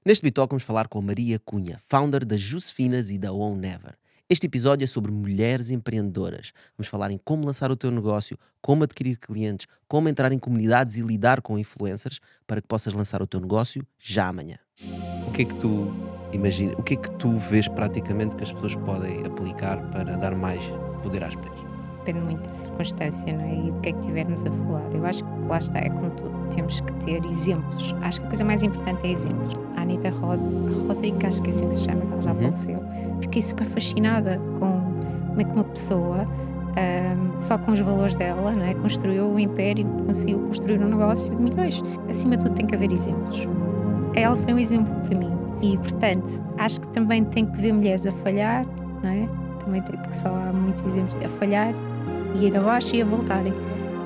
Neste Bitalk vamos falar com a Maria Cunha, founder da Josefinas e da Own Never. Este episódio é sobre mulheres empreendedoras. Vamos falar em como lançar o teu negócio, como adquirir clientes, como entrar em comunidades e lidar com influencers para que possas lançar o teu negócio já amanhã. O que é que tu imagina, o que é que tu vês praticamente que as pessoas podem aplicar para dar mais poder às mulheres? Depende muito da circunstância, não é? E do que é que tivermos a falar. Eu acho que lá está, é como tudo, temos que ter exemplos. Acho que a coisa mais importante é exemplos. A Anitta Rodrigue, acho que é assim que se chama, que ela já Uhum. faleceu. Fiquei super fascinada com como é que uma pessoa, só com os valores dela, não é? Construiu um império, conseguiu construir um negócio de milhões. Acima de tudo, tem que haver exemplos. Ela foi um exemplo para mim. E, portanto, acho que também tem que ver mulheres a falhar, não é? Também tem que só há muitos exemplos a falhar e ir abaixo e a voltarem.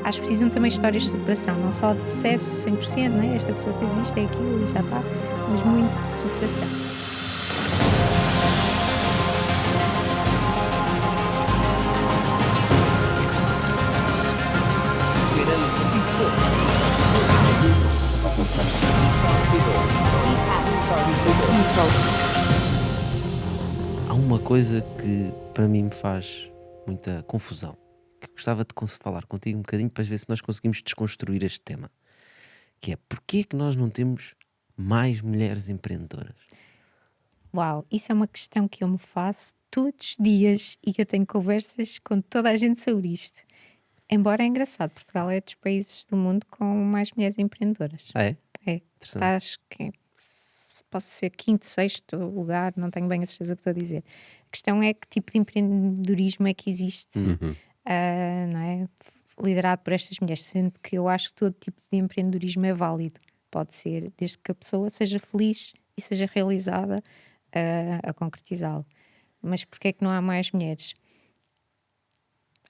Acho que precisam também de histórias de superação, não só de sucesso 100%, né? Esta pessoa fez isto, é aquilo e já está, mas muito de superação. Há uma coisa que para mim me faz muita confusão, que eu gostava de falar contigo um bocadinho para ver se nós conseguimos desconstruir este tema, que é porque é que nós não temos mais mulheres empreendedoras? Uau, isso é uma questão que eu me faço todos os dias e que eu tenho conversas com toda a gente sobre isto. Embora é engraçado, Portugal é dos países do mundo com mais mulheres empreendedoras. Ah, é? É, Interessante. está, acho que posso ser quinto, sexto lugar, não tenho bem a certeza do que estou a dizer. A questão é que tipo de empreendedorismo é que existe, Uhum. não é? Liderado por estas mulheres, sendo que eu acho que todo tipo de empreendedorismo é válido. Pode ser, desde que a pessoa seja feliz e seja realizada a concretizá-lo. Mas porquê é que não há mais mulheres?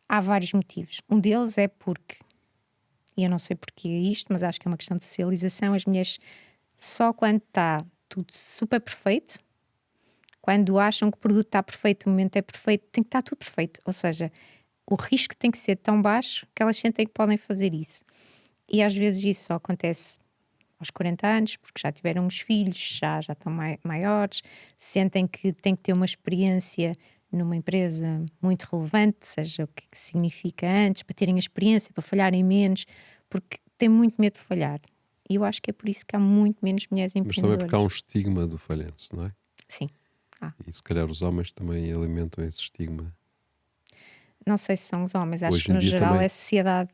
Há vários motivos. Um deles é porque, e eu não sei porque é isto, mas acho que é uma questão de socialização, as mulheres só quando está tudo super perfeito, quando acham que o produto está perfeito, o momento é perfeito, tem que estar tudo perfeito. Ou seja, o risco tem que ser tão baixo que elas sentem que podem fazer isso. E às vezes isso só acontece aos 40 anos, porque já tiveram os filhos, já estão maiores, sentem que têm que ter uma experiência numa empresa muito relevante, seja o que significa antes, para terem a experiência, para falharem menos, porque têm muito medo de falhar. E eu acho que é por isso que há muito menos mulheres Mas também porque há empreendedoras. um estigma do falhanço, não é? Sim. E se calhar os homens também alimentam esse estigma. Não sei se são os homens, acho Hoje que em no dia geral é também, a sociedade.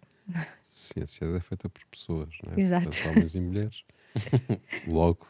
sim, a sociedade é feita por pessoas, não é? Exato. Portanto, homens e mulheres. Logo,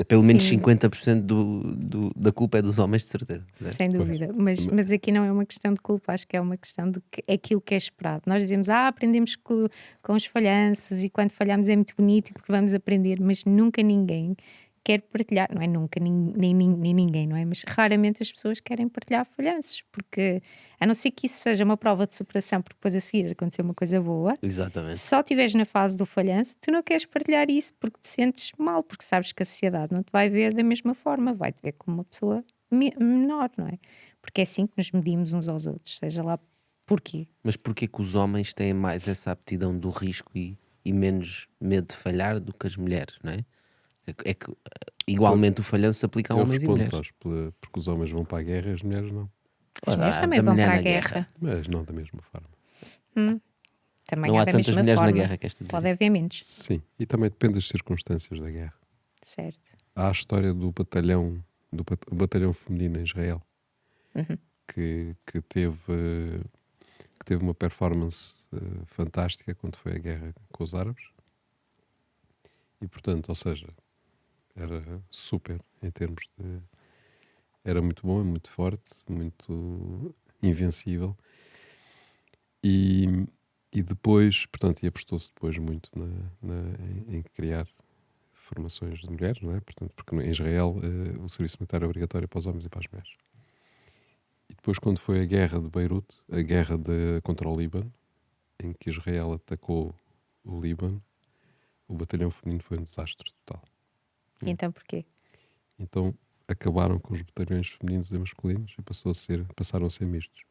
Pelo menos Sim, 50% da culpa é dos homens, de certeza. Né? sem pois. dúvida. Mas aqui não é uma questão de culpa, acho que é uma questão de que é aquilo que é esperado. Nós dizemos, aprendemos com os falhanços e quando falhamos é muito bonito e porque vamos aprender, mas nunca ninguém quer partilhar, não é nunca, nem ninguém, não é? Mas raramente as pessoas querem partilhar falhanços, porque a não ser que isso seja uma prova de superação, porque depois a seguir aconteceu uma coisa boa, Exatamente. se só estiveres na fase do falhanço, tu não queres partilhar isso porque te sentes mal, porque sabes que a sociedade não te vai ver da mesma forma, vai-te ver como uma pessoa menor, não é? Porque é assim que nos medimos uns aos outros, seja lá porquê. Mas porquê que os homens têm mais essa aptidão do risco e menos medo de falhar do que as mulheres, não é? É que igualmente o falhanço se aplica a Eu homens e respondo, mulheres. porque os homens vão para a guerra e as mulheres não. As mulheres Ah, também da vão mulher para a na guerra. guerra, Mas não da mesma forma. também Não há há da tantas mesma mulheres na forma, guerra, queres tu dizer pode isso? haver menos, Sim, e também depende das circunstâncias da guerra. certo? Há a história do batalhão, o batalhão feminino em Israel, Uhum. que teve uma performance fantástica quando foi a guerra com os árabes. E portanto, ou seja, era super em termos de. Era muito bom, muito forte, muito invencível. E, e depois, portanto, e apostou-se depois muito em criar formações de mulheres, não é? Portanto, porque em Israel o serviço militar é obrigatório para os homens e para as mulheres. E depois, quando foi a guerra de Beirute, a guerra contra o Líbano, em que Israel atacou o Líbano, o batalhão feminino foi um desastre total. E então porquê? Então acabaram com os batalhões femininos e masculinos e passaram a ser mistos.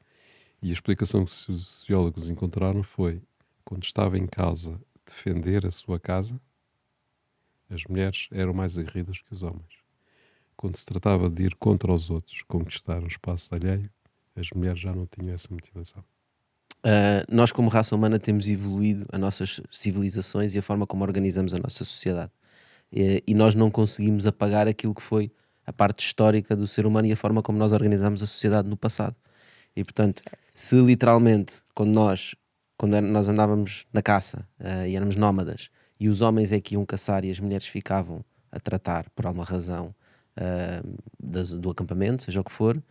E a explicação que os sociólogos encontraram foi: quando estava em casa defender a sua casa, As mulheres eram mais aguerridas que os homens. Quando se tratava de ir contra os outros, conquistar um espaço alheio, as mulheres já não tinham essa motivação. Nós, como raça humana, temos evoluído as nossas civilizações e a forma como organizamos a nossa sociedade. E nós não conseguimos apagar aquilo que foi a parte histórica do ser humano e a forma como nós organizamos a sociedade no passado. E, portanto, Certo. se literalmente, quando nós andávamos na caça e éramos nómadas, e os homens é que iam caçar e as mulheres ficavam a tratar por alguma razão do acampamento, seja o que for,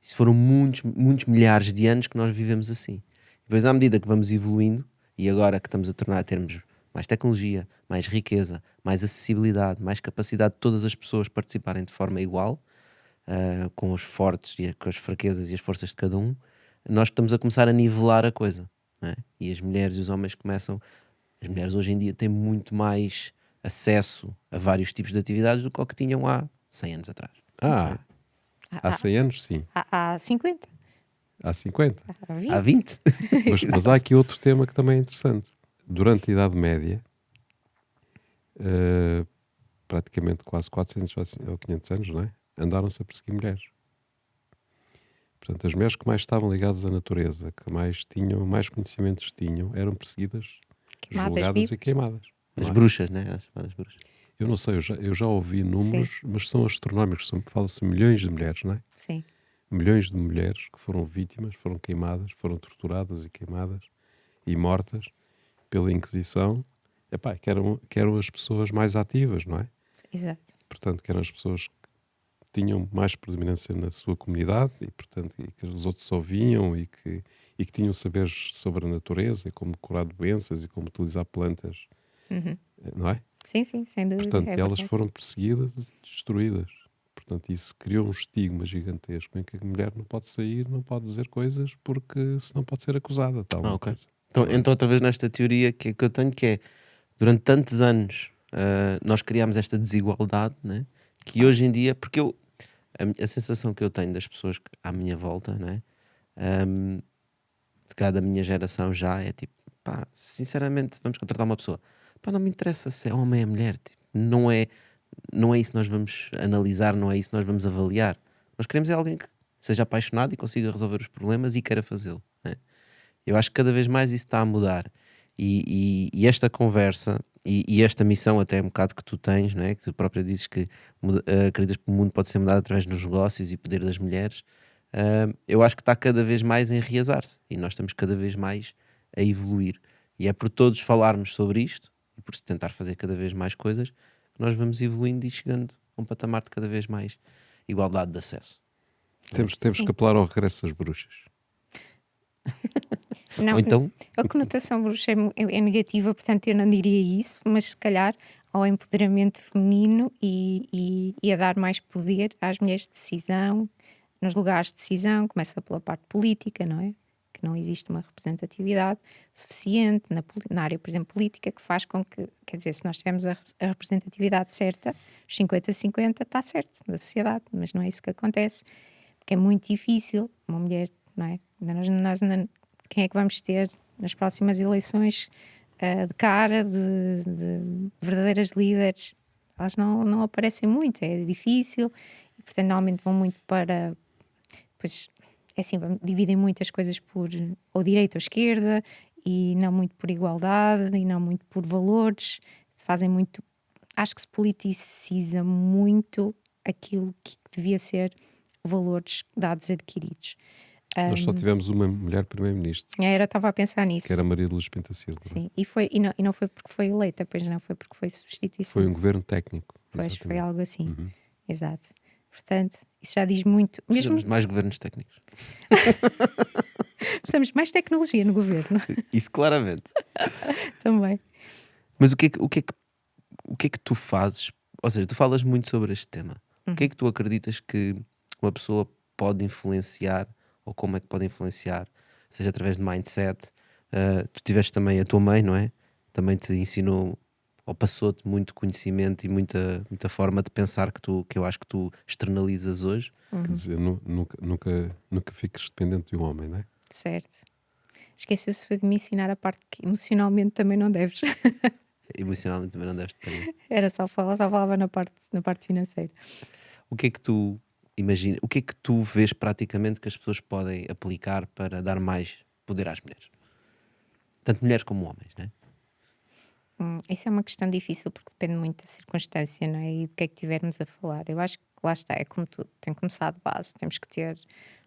isso foram muitos, muitos milhares de anos que nós vivemos assim. Depois, à medida que vamos evoluindo, e agora que estamos a termos mais tecnologia, mais riqueza, mais acessibilidade, mais capacidade de todas as pessoas participarem de forma igual, com os fortes e com as fraquezas e as forças de cada um, nós estamos a começar a nivelar a coisa, não é? E as mulheres e os homens começam. As mulheres hoje em dia têm muito mais acesso a vários tipos de atividades do que o que tinham há 100 anos atrás. Há Há, 100 anos, sim. há 50, Há 50. há Há 20. 20? Mas há aqui outro tema que também é interessante. Durante a Idade Média, praticamente quase 400 ou 500 anos, não é? Andaram-se a perseguir mulheres. Portanto, as mulheres que mais estavam ligadas à natureza, que mais tinham, mais conhecimentos tinham, eram perseguidas, Queimadas julgadas e vivas. queimadas. As não é? bruxas, né? As chamadas bruxas. Eu não sei, eu já ouvi números, mas são astronómicos, fala-se milhões de mulheres, não é? Sim, Milhões de mulheres que foram vítimas, foram queimadas, foram torturadas e queimadas e mortas pela Inquisição, epá, que eram as pessoas mais ativas, não é? exato. Portanto, que eram as pessoas que tinham mais predominância na sua comunidade e, portanto, e que os outros só viam e que tinham saberes sobre a natureza e como curar doenças e como utilizar plantas, Uhum. não é? Sim, sim, sem dúvida. Portanto, É elas verdade. foram perseguidas e destruídas. Portanto, isso criou um estigma gigantesco em que a mulher não pode sair, não pode dizer coisas porque senão pode ser acusada de alguma Ok. coisa. Então, não é? então, outra vez nesta teoria que eu tenho, que é, durante tantos anos, nós criámos esta desigualdade, né? Que hoje em dia, porque a sensação que eu tenho das pessoas à minha volta, né? De cada minha geração já é tipo, pá, sinceramente, vamos contratar uma pessoa, pá, não me interessa se é homem ou é mulher, tipo, não é isso que nós vamos analisar, não é isso que nós vamos avaliar. Nós queremos é alguém que seja apaixonado e consiga resolver os problemas e queira fazê-lo, né? Eu acho que cada vez mais isso está a mudar. E esta conversa e esta missão, até um bocado que tu tens, não é? Que tu própria dizes que acreditas que o mundo pode ser mudado através dos negócios e poder das mulheres. Eu acho que está cada vez mais a enraizar-se e nós estamos cada vez mais a evoluir. E é por todos falarmos sobre isto e por se tentar fazer cada vez mais coisas que nós vamos evoluindo e chegando a um patamar de cada vez mais igualdade de acesso. Temos Sim. que apelar ao regresso das bruxas. Não, Ou então, a conotação bruxa é negativa, portanto eu não diria isso, mas se calhar ao empoderamento feminino e a dar mais poder às mulheres de decisão, nos lugares de decisão, começa pela parte política, não é? Que não existe uma representatividade suficiente na área, por exemplo, política, que faz com que, quer dizer, se nós tivermos a representatividade certa, os 50-50 está certo da sociedade, mas não é isso que acontece, porque é muito difícil uma mulher, não é? Quem é que vamos ter nas próximas eleições de cara de verdadeiras líderes? Elas não aparecem muito, é difícil e, portanto, normalmente vão muito para. Pois, é assim, dividem muitas coisas por ou direita ou esquerda e não muito por igualdade e não muito por valores. Fazem muito. Acho que se politiciza muito aquilo que devia ser valores dados adquiridos. Nós só tivemos uma mulher primeiro-ministro, Estava a pensar nisso. que era Maria de Luz Pinta Silva. Sim, e não foi porque foi eleita, pois não, foi porque foi substituição. Foi um governo técnico. Pois, foi Exatamente. algo assim. Uhum. Exato. Portanto, isso já diz muito. Mesmo precisamos de mais governos técnicos. precisamos de mais tecnologia no governo Isso claramente. também. Mas o que é que tu fazes? Ou seja, tu falas muito sobre este tema. O que é que tu acreditas que uma pessoa pode influenciar ou como é que pode influenciar? Seja através de mindset. Tu tiveste também a tua mãe, não é? Também te ensinou ou passou-te muito conhecimento e muita forma de pensar que eu acho que tu externalizas hoje. Quer dizer, nunca fiques dependente de um homem, não é? Certo. Esqueceu-se de me ensinar a parte que emocionalmente também não deves. Emocionalmente também não deves depender. Era só falava na parte financeira. O que é que tu imagina, o que é que tu vês praticamente que as pessoas podem aplicar para dar mais poder às mulheres? Tanto mulheres como homens, né? Isso é uma questão difícil porque depende muito da circunstância, não é? E do que é que tivermos a falar. Eu acho que lá está, é como tudo, tem que começar de base, temos que ter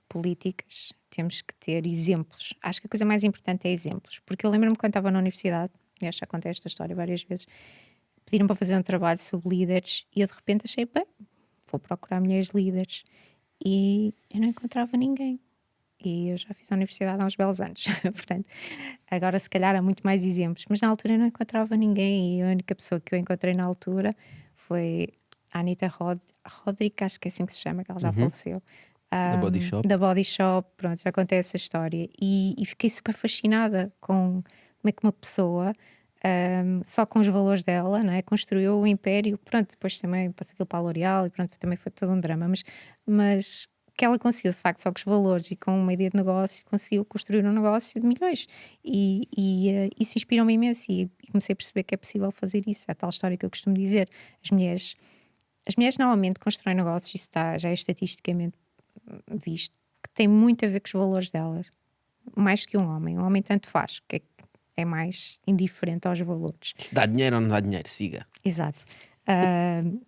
políticas, temos que ter exemplos. Acho que a coisa mais importante é exemplos, porque eu lembro-me quando estava na universidade, e acho que já contei esta história várias vezes, pediram para fazer um trabalho sobre líderes e eu de repente achei, bem, vou procurar mulheres líderes e eu não encontrava ninguém. E eu já fiz a universidade há uns belos anos, portanto, agora se calhar há muito mais exemplos, mas na altura eu não encontrava ninguém e a única pessoa que eu encontrei na altura foi a Anita Roderick, acho que é assim que se chama, que ela já Uhum. faleceu, Da Body Shop. da Body Shop, pronto, já contei essa história e fiquei super fascinada com como é que uma pessoa, só com os valores dela, não é, construiu o império, pronto, depois também passou aquilo para a L'Oréal e pronto, também foi todo um drama, mas que ela conseguiu, de facto, só com os valores e com uma ideia de negócio, conseguiu construir um negócio de milhões. Isso inspirou-me imenso e comecei a perceber que é possível fazer isso. É a tal história que eu costumo dizer. As mulheres normalmente constroem negócios, isso já é estatisticamente visto, que tem muito a ver com os valores delas. Mais que um homem. Um homem tanto faz, que é mais indiferente aos valores. Dá dinheiro ou não dá dinheiro? Siga. Exato.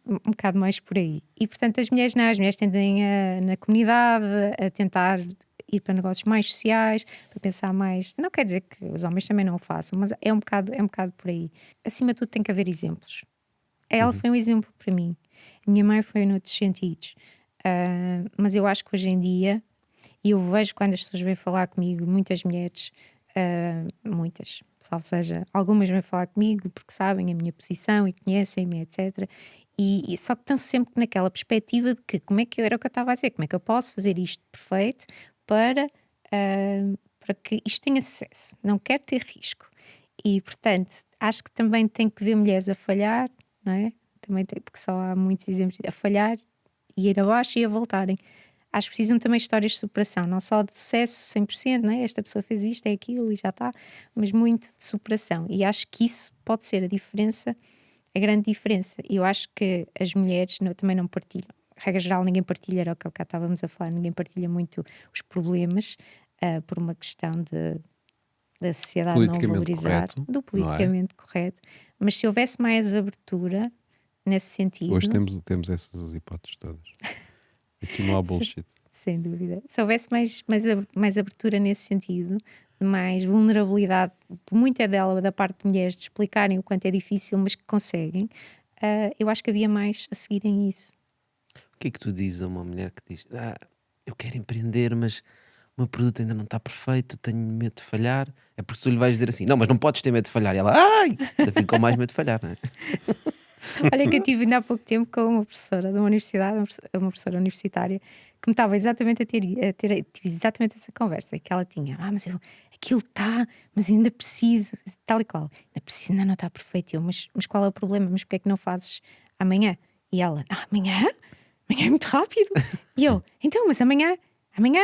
Um bocado mais por aí. E portanto, as mulheres não, as mulheres tendem na comunidade a tentar ir para negócios mais sociais, para pensar mais. Não quer dizer que os homens também não o façam, mas é um bocado por aí. Acima de tudo, tem que haver exemplos. Ela foi um exemplo para mim. Minha mãe foi noutros sentidos. Mas eu acho que hoje em dia, e eu vejo quando as pessoas vêm falar comigo, muitas mulheres, muitas, salvo seja, algumas vêm falar comigo porque sabem a minha posição e conhecem-me, etc. E só que estão sempre naquela perspectiva de que, como é que era o que eu estava a dizer, como é que eu posso fazer isto perfeito para que isto tenha sucesso, não quero ter risco. E portanto, acho que também tem que ver mulheres a falhar, não é? Também tem, porque só há muitos exemplos a falhar e ir abaixo e a voltarem. Acho que precisam também de histórias de superação, não só de sucesso 100%, não é? Esta pessoa fez isto, é aquilo e já está, mas muito de superação. E acho que isso pode ser a diferença, a grande diferença. E eu acho que as mulheres também não partilham. Regra geral, ninguém partilha, era o que cá estávamos a falar, ninguém partilha muito os problemas por uma questão da sociedade não Politicamente valorizar, correto, do não é? politicamente correto. Mas se houvesse mais abertura nesse sentido. Hoje temos essas hipóteses todas. Aqui não há bullshit. Sem dúvida. Se houvesse mais abertura nesse sentido, mais vulnerabilidade, muita dela da parte de mulheres, de explicarem o quanto é difícil, mas que conseguem, eu acho que havia mais a seguirem isso. O que é que tu dizes a uma mulher que diz: eu quero empreender, mas o meu produto ainda não está perfeito, tenho medo de falhar? É porque tu lhe vais dizer assim: não, mas não podes ter medo de falhar. E ela, ai! Ainda ficou mais medo de falhar, não é? Olha que eu tive ainda há pouco tempo com uma professora de uma universidade, uma professora universitária, que me estava exatamente tive exatamente essa conversa, que ela tinha, mas aquilo está, mas ainda preciso, tal e qual, ainda preciso, ainda não está perfeito. Eu, mas qual é o problema? Mas porque é que não fazes amanhã? E ela, amanhã? Amanhã é muito rápido. E eu, então, mas amanhã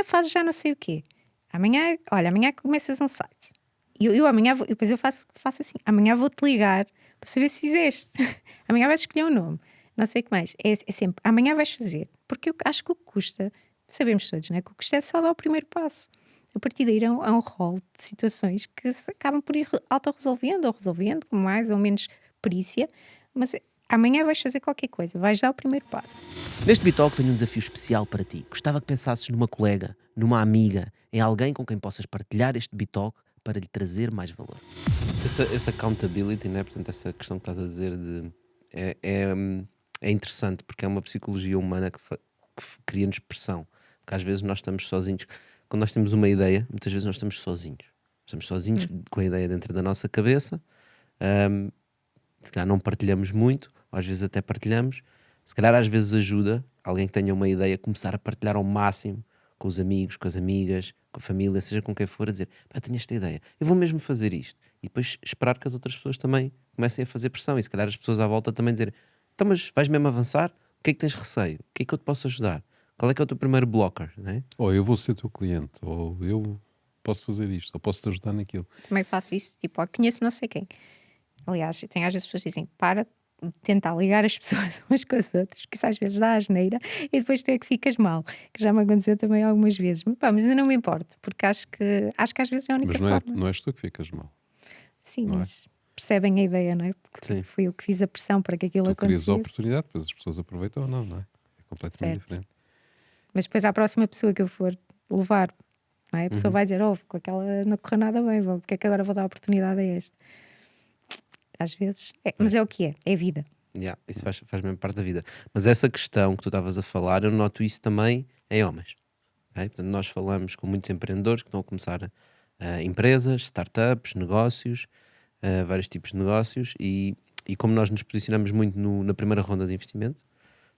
fazes já não sei o quê. Amanhã começas um site. E eu amanhã, depois eu faço assim, amanhã vou-te ligar para saber se fizeste. Amanhã vais escolher um nome, não sei o que mais. É sempre, amanhã vais fazer. Porque eu acho que o que custa, sabemos todos, não é? Que o que custa é só dar o primeiro passo. A partir daí é um rol de situações que se acabam por ir autorresolvendo ou resolvendo, com mais ou menos perícia, mas amanhã vais fazer qualquer coisa, vais dar o primeiro passo. Neste Bitalk tenho um desafio especial para ti. Gostava que pensasses numa colega, numa amiga, em alguém com quem possas partilhar este Bitalk para lhe trazer mais valor. Essa accountability, né? Portanto, essa questão que estás a dizer é interessante porque é uma psicologia humana que cria-nos pressão. Porque às vezes nós estamos sozinhos. Quando nós temos uma ideia, muitas vezes nós estamos sozinhos. Estamos sozinhos com a ideia dentro da nossa cabeça. Se calhar não partilhamos muito, ou às vezes até partilhamos. Se calhar às vezes ajuda alguém que tenha uma ideia a começar a partilhar ao máximo com os amigos, com as amigas, com a família, seja com quem for, a dizer: eu tenho esta ideia, eu vou mesmo fazer isto. E depois esperar que as outras pessoas também comecem a fazer pressão. E se calhar as pessoas à volta também dizer: então, mas vais mesmo avançar? O que é que tens receio? O que é que eu te posso ajudar? Qual é que é o teu primeiro blocker? Não é? Ou eu vou ser teu cliente, ou eu posso fazer isto, ou posso te ajudar naquilo. Também faço isso, tipo, conheço não sei quem. Aliás, tem às vezes pessoas que dizem, para de tentar ligar as pessoas umas com as outras, que isso às vezes dá asneira e depois tu é que ficas mal, que já me aconteceu também algumas vezes. Mas, pá, mas ainda não me importo, porque acho que às vezes é a única Mas não é, forma. não és tu que ficas mal, Sim, não é? mas percebem a ideia, não é? Porque Sim. fui eu que fiz a pressão para que aquilo Tu crias a acontecesse. oportunidade, depois as pessoas aproveitam ou não, não é? É completamente Certo. diferente. Mas depois à próxima pessoa que eu for levar, não é? A pessoa Uhum. vai dizer, com aquela não correu nada bem, porque é que agora vou dar a oportunidade a este? Às vezes. Mas é o que é vida. Yeah, isso faz mesmo parte da vida. Mas essa questão que tu estavas a falar, eu noto isso também em homens. Ok? Portanto, nós falamos com muitos empreendedores que estão a começar empresas, startups, negócios, vários tipos de negócios, e como nós nos posicionamos muito na primeira ronda de investimento,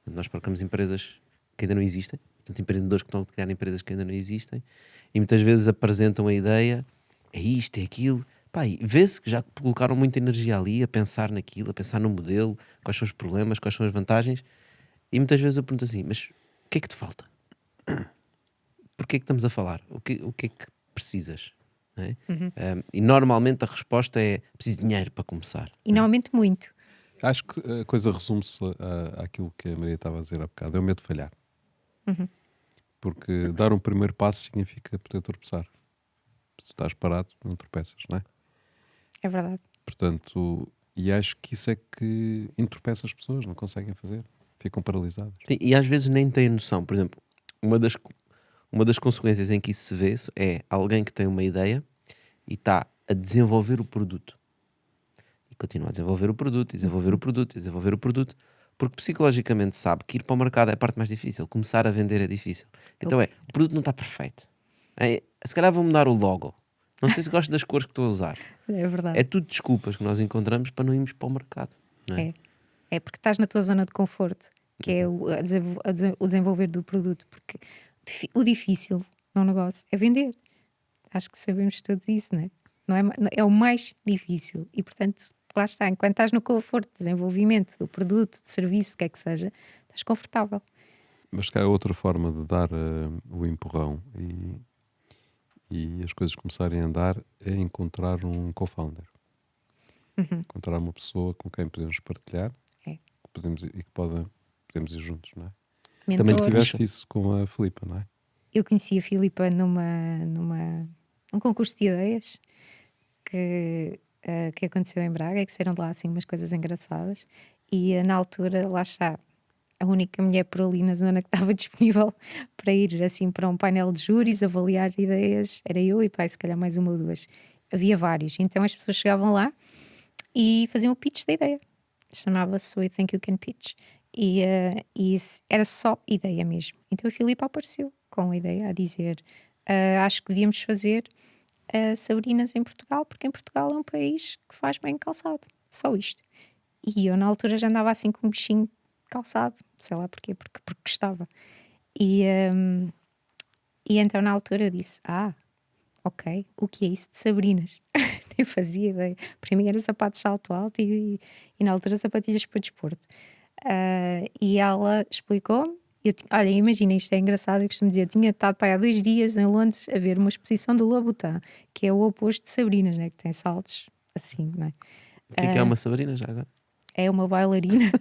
portanto, nós procuramos empresas que ainda não existem, portanto, empreendedores que estão a criar empresas que ainda não existem, e muitas vezes apresentam a ideia, é isto, é aquilo. Pá, e vê-se que já colocaram muita energia ali a pensar naquilo, a pensar no modelo, quais são os problemas, quais são as vantagens, e muitas vezes eu pergunto assim, mas o que é que te falta? Porquê é que estamos a falar? O que é que precisas? Não é? E normalmente a resposta é preciso de dinheiro para começar. E normalmente muito. Acho que a coisa resume-se àquilo que a Maria estava a dizer há bocado, é o medo de falhar. Porque dar um primeiro passo significa poder tropeçar. Se tu estás parado, não tropeças, não é? É verdade. Portanto, e acho que isso é que entorpece as pessoas, não conseguem fazer, ficam paralisadas. Sim, e às vezes nem têm noção. Por exemplo, uma das consequências em que isso se vê é alguém que tem uma ideia e está a desenvolver o produto. E continua a desenvolver o produto, e desenvolver o produto, e desenvolver o produto, porque psicologicamente sabe que ir para o mercado é a parte mais difícil, começar a vender é difícil. Então o produto não está perfeito. Se calhar vou mudar o logo. Não sei se gosto das cores que estou a usar. É verdade. É tudo desculpas que nós encontramos para não irmos para o mercado. Não é? É porque estás na tua zona de conforto, que é o desenvolver do produto. Porque o difícil num negócio é vender. Acho que sabemos todos isso, não é? É o mais difícil. E portanto, lá está, enquanto estás no conforto de desenvolvimento do produto, de serviço, o que é que seja, estás confortável. Mas cá é outra forma de dar o empurrão e as coisas começarem a andar é encontrar um co-founder. Encontrar uma pessoa com quem podemos partilhar É. e que podemos ir juntos, não é? Também Tu Mentores. tiveste isso com a Filipa, não é? Eu conheci a Filipa num concurso de ideias que aconteceu em Braga, que saíram de lá assim umas coisas engraçadas. E na altura, lá está, a única mulher por ali na zona que estava disponível para ir assim para um painel de júris, avaliar ideias, era eu e pai, se calhar mais uma ou duas. Havia vários, então as pessoas chegavam lá e faziam o pitch da ideia. Chamava-se So I Think You Can Pitch. E era só ideia mesmo. Então a Filipa apareceu com a ideia a dizer: acho que devíamos fazer Sabrinas em Portugal, porque em Portugal é um país que faz bem calçado. Só isto. E eu na altura já andava assim com um bichinho de calçado, sei lá porquê, porque gostava. E então na altura eu disse: ok, o que é isso de Sabrinas? Nem fazia ideia. Para mim era sapatos de salto alto e na altura sapatilhas para desporto. E ela explicou-me. Olha, imagina, isto é engraçado, eu costumo dizer, eu tinha estado para aí há 2 dias em Londres a ver uma exposição do Louboutin, que é o oposto de Sabrinas, né? Que tem saltos assim, não é? O que é uma Sabrina já agora? É uma bailarina,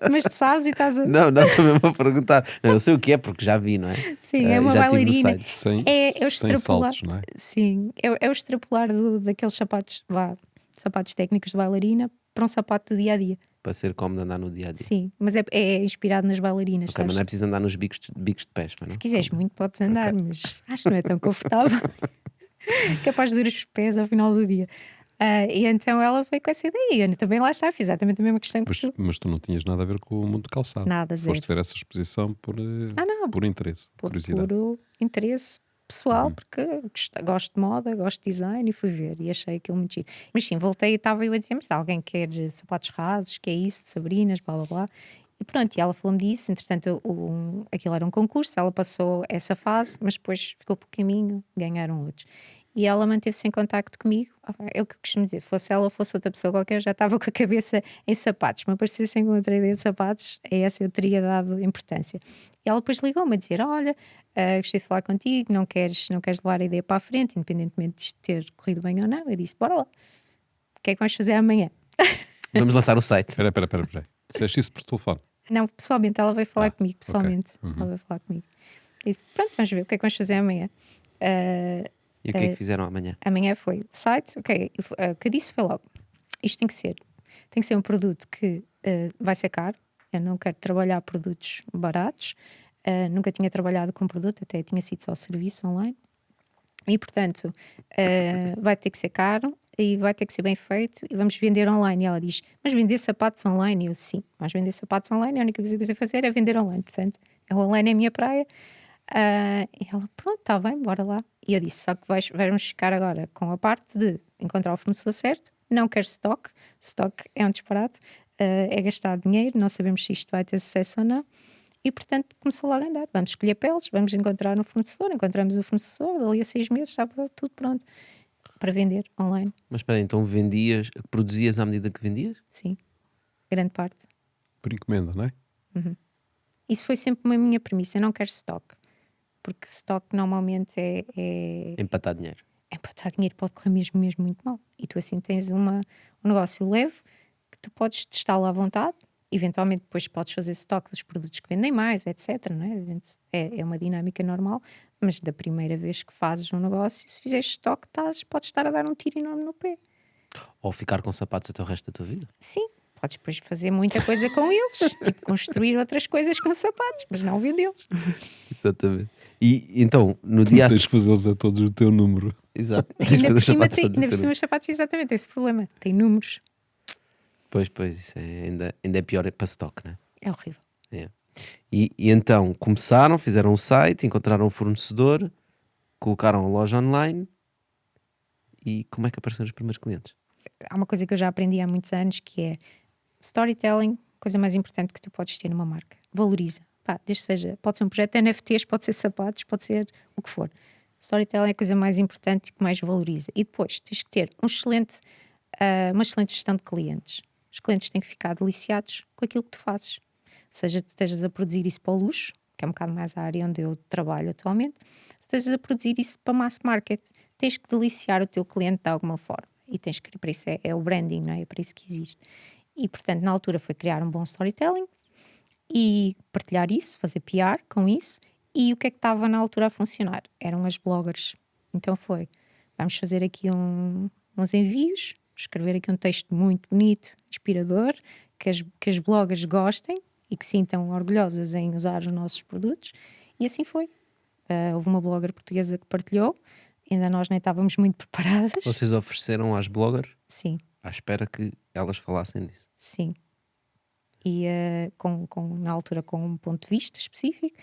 mas tu sabes e estás a... Não, estou mesmo a perguntar. Não, eu sei o que é porque já vi, não é? Sim, é uma já estive no bailarina. site. É o Sem extrapolar. saltos, não é? Sim, é o extrapolar daqueles sapatos, sapatos técnicos de bailarina para um sapato do dia a dia. Para ser cómodo andar no dia a dia. Sim, mas é inspirado nas bailarinas, Ok, mas sabes? não é preciso andar nos bicos de pés, mas Se não? quiseres muito, podes andar, Ok. mas acho que não é tão confortável. Capaz de doer os pés ao final do dia. E então ela veio com essa ideia. E eu também lá está, fiz exatamente a mesma questão que tu. Mas tu não tinhas nada a ver com o mundo do calçado. Nada, zero. Foste ver essa exposição Não. por interesse, Por curiosidade. puro interesse pessoal, porque gosto de moda, gosto de design e fui ver e achei aquilo muito giro. Mas sim, voltei e estava eu a dizer: mas alguém quer sapatos rasos, que é isso, de Sabrinas, blá blá blá. E pronto, e ela falou-me disso. Entretanto, aquilo era um concurso, ela passou essa fase, mas depois ficou por caminho, ganharam outros. E ela manteve-se em contacto comigo. É o que eu costumo dizer: fosse ela ou fosse outra pessoa qualquer, eu já estava com a cabeça em sapatos. Me aparecessem com outra ideia de sapatos, a essa eu teria dado importância. E ela depois ligou-me a dizer: olha, gostei de falar contigo, não queres levar a ideia para a frente, independentemente de isto ter corrido bem ou não. Eu disse: bora lá, o que é que vamos fazer amanhã? Vamos lançar o site. Espera. Disseste isso por telefone? Não, pessoalmente, ela veio falar comigo, ok. pessoalmente. Ela veio falar comigo. Disse, pronto, vamos ver o que é que vamos fazer amanhã. E o que é que fizeram amanhã? Amanhã foi site, ok, o que eu disse foi logo, isto tem que ser um produto que vai ser caro, eu não quero trabalhar produtos baratos, nunca tinha trabalhado com produto, até tinha sido só serviço online, e portanto vai ter que ser caro e vai ter que ser bem feito e vamos vender online. E ela diz, mas vender sapatos online? E eu, sim, vamos vender sapatos online, a única coisa que eu sei fazer é vender online, portanto, o online é a minha praia. E ela, pronto, está bem, bora lá. E eu disse, só que vamos ficar agora com a parte de encontrar o fornecedor certo, não quero stock é um disparate, é gastar dinheiro, não sabemos se isto vai ter sucesso ou não, e portanto começou logo a andar, vamos escolher peles, vamos encontrar um fornecedor, encontramos o fornecedor, dali a 6 meses estava tudo pronto para vender online. Mas espera aí, então produzias à medida que vendias? Sim, grande parte. Por encomenda, não é? Isso foi sempre uma minha premissa, eu não quero stock, porque stock normalmente é Empatar dinheiro. empatar dinheiro pode correr mesmo muito mal. E tu assim tens um negócio leve que tu podes testá-lo à vontade, eventualmente depois podes fazer estoque dos produtos que vendem mais, etc. Não é? É uma dinâmica normal, mas da primeira vez que fazes um negócio, se fizeres estoque, podes estar a dar um tiro enorme no pé. Ou ficar com sapatos até o resto da tua vida. Sim, podes depois fazer muita coisa com eles, tipo construir outras coisas com sapatos, mas não vendê-los. Exatamente. E então, no dia a Tens que fazê-los a todos o teu número. Exato. Ainda por cima, Sapatos todos ainda por a cima os sapatos, exatamente, esse problema. Tem números. Pois, isso ainda é pior para stock, né? É horrível. É. E então começaram, fizeram um site, encontraram um fornecedor, colocaram a loja online e como é que apareceram os primeiros clientes? Há uma coisa que eu já aprendi há muitos anos que é storytelling, coisa mais importante que tu podes ter numa marca. Valoriza. Pá, desde seja, pode ser um projeto de NFTs, pode ser sapatos, pode ser o que for. Storytelling é a coisa mais importante e que mais valoriza. E depois tens que ter uma excelente gestão de clientes. Os clientes têm que ficar deliciados com aquilo que tu fazes. Seja tu estejas a produzir isso para o luxo, que é um bocado mais a área onde eu trabalho atualmente, se estejas a produzir isso para mass market, tens que deliciar o teu cliente de alguma forma. E tens que, para isso é o branding, não é? É para isso que existe. E portanto, na altura foi criar um bom storytelling e partilhar isso, fazer PR com isso. E o que é que estava na altura a funcionar? Eram as bloggers. Então vamos fazer aqui uns envios, escrever aqui um texto muito bonito, inspirador, que as bloggers gostem e que sintam orgulhosas em usar os nossos produtos. E assim foi. Houve uma blogger portuguesa que partilhou, ainda nós nem estávamos muito preparadas. Vocês ofereceram às bloggers Sim, à espera que elas falassem disso. sim. E na altura com um ponto de vista específico,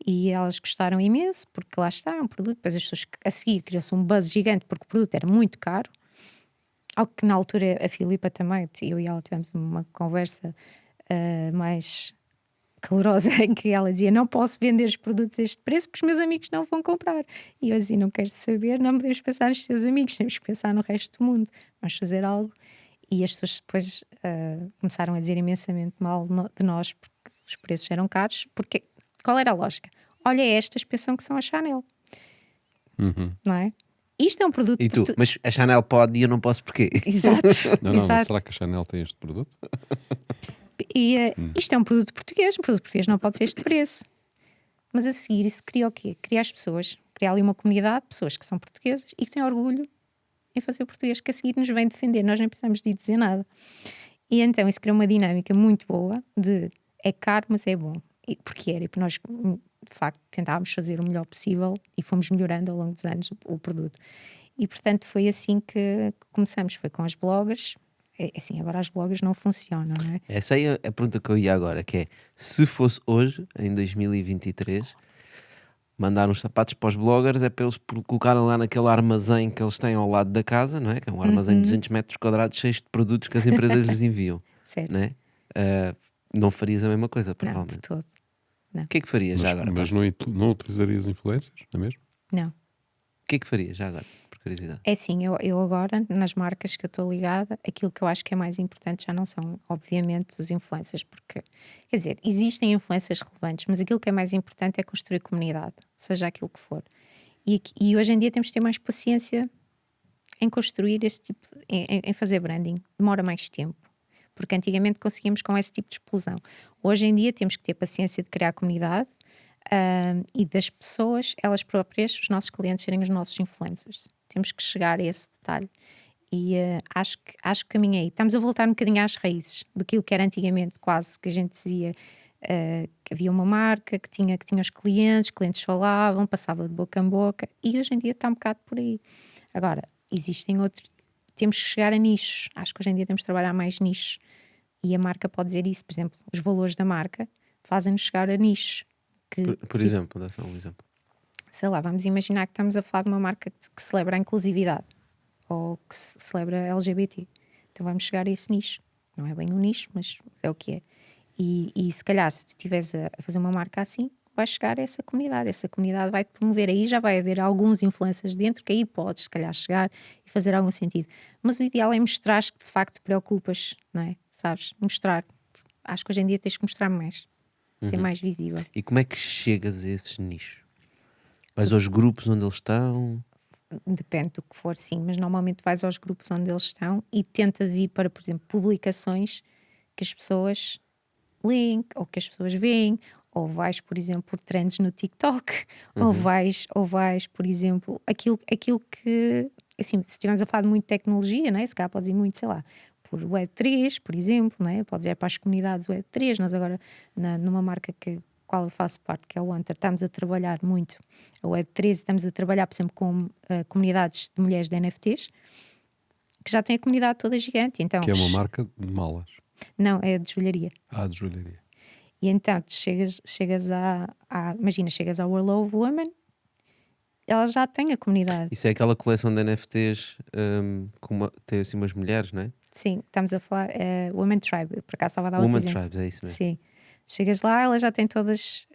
e elas gostaram imenso, porque lá está, é um produto, depois as pessoas a seguir criou-se um buzz gigante, porque o produto era muito caro, algo que na altura a Filipa também, eu e ela tivemos uma conversa mais calorosa, em que ela dizia, não posso vender os produtos a este preço porque os meus amigos não vão comprar. E eu assim, não quero saber, não podemos pensar nos teus amigos, temos que pensar no resto do mundo, vamos fazer algo. E as pessoas depois começaram a dizer imensamente mal de nós porque os preços eram caros. Porque qual era a lógica? Olha, estas pensam que são a Chanel, não é? Isto é um produto. E tu? Mas a Chanel pode e eu não posso porquê? Exato. Não, mas será que a Chanel tem este produto? E isto é um produto português não pode ser este preço. Mas a seguir isso cria o quê? Cria as pessoas, cria ali uma comunidade de pessoas que são portuguesas e que têm orgulho em fazer o português, que a seguir nos vem defender, nós nem precisamos de dizer nada. E então isso criou uma dinâmica muito boa de é caro, mas é bom. Porque nós de facto tentávamos fazer o melhor possível e fomos melhorando ao longo dos anos o produto. E portanto foi assim que começamos, foi com as bloggers. Assim, agora as bloggers não funcionam, não é? Essa aí é a pergunta que eu ia agora, que é, se fosse hoje, em 2023, mandar uns sapatos para os bloggers é para eles colocarem lá naquele armazém que eles têm ao lado da casa, não é? Que é um armazém de 200 metros quadrados cheio de produtos que as empresas lhes enviam, Certo. não é? Não farias a mesma coisa, Não, de provavelmente. todo. O que é que farias já agora? Mas não utilizarias influencers, não é mesmo? Não. O que é que farias já agora, por curiosidade? É assim, eu agora, nas marcas que eu estou ligada, aquilo que eu acho que é mais importante já não são, obviamente, os influencers, porque, quer dizer, existem influencers relevantes, mas aquilo que é mais importante é construir comunidade, seja aquilo que for. E hoje em dia temos de ter mais paciência em construir este tipo, em fazer branding. Demora mais tempo. porque antigamente conseguíamos com esse tipo de explosão. Hoje em dia temos que ter paciência de criar comunidade, e das pessoas, elas próprias, os nossos clientes serem os nossos influencers. Temos que chegar a esse detalhe. E acho que o caminho é aí. Estamos a voltar um bocadinho às raízes daquilo que era antigamente, quase que a gente dizia que havia uma marca que tinha os clientes falavam, passava de boca em boca, e hoje em dia está um bocado por aí. Agora, existem outros, temos que chegar a nichos. Acho que hoje em dia temos que trabalhar mais nichos. E a marca pode dizer isso, por exemplo, os valores da marca fazem-nos chegar a nichos. Por exemplo, dá só um exemplo. Sei lá, vamos imaginar que estamos a falar de uma marca que celebra a inclusividade ou que celebra LGBT. Então vamos chegar a esse nicho. Não é bem um nicho, mas é o que é. E se calhar, se tu estiveres a fazer uma marca assim, vai chegar a essa comunidade. Essa comunidade vai-te promover. Aí já vai haver alguns influencers dentro que aí podes, se calhar, chegar e fazer algum sentido. Mas o ideal é mostrar que de facto te preocupas, não é? Sabes? Mostrar. Acho que hoje em dia tens que mostrar mais. Ser mais visível. E como é que chegas a esses nichos? Vais aos grupos onde eles estão? Depende do que for, sim, mas normalmente vais aos grupos onde eles estão e tentas ir para, por exemplo, publicações que as pessoas leem ou que as pessoas veem, ou vais, por exemplo, por trends no TikTok, ou vais, por exemplo, aquilo que, assim, se estivermos a falar de muito tecnologia, não é? Se calhar podes ir muito, sei lá, por Web3, por exemplo, não é? Podes ir para as comunidades Web3. Nós agora, numa marca qual eu faço parte, que é o Hunter, estamos a trabalhar muito a Web3, estamos a trabalhar, por exemplo, com comunidades de mulheres de NFTs, que já têm a comunidade toda gigante. Então, Que é uma marca de malas. não, é de joalharia. De joalharia. E então tu chegas imagina, chegas à World of Women, ela já tem a comunidade. Isso é aquela coleção de NFTs tem assim umas mulheres, não é? Sim, estamos a falar Women Tribe, eu por acaso estava a dar outro Woman exemplo. Tribes, é isso mesmo. Sim, chegas lá, ela já tem todas,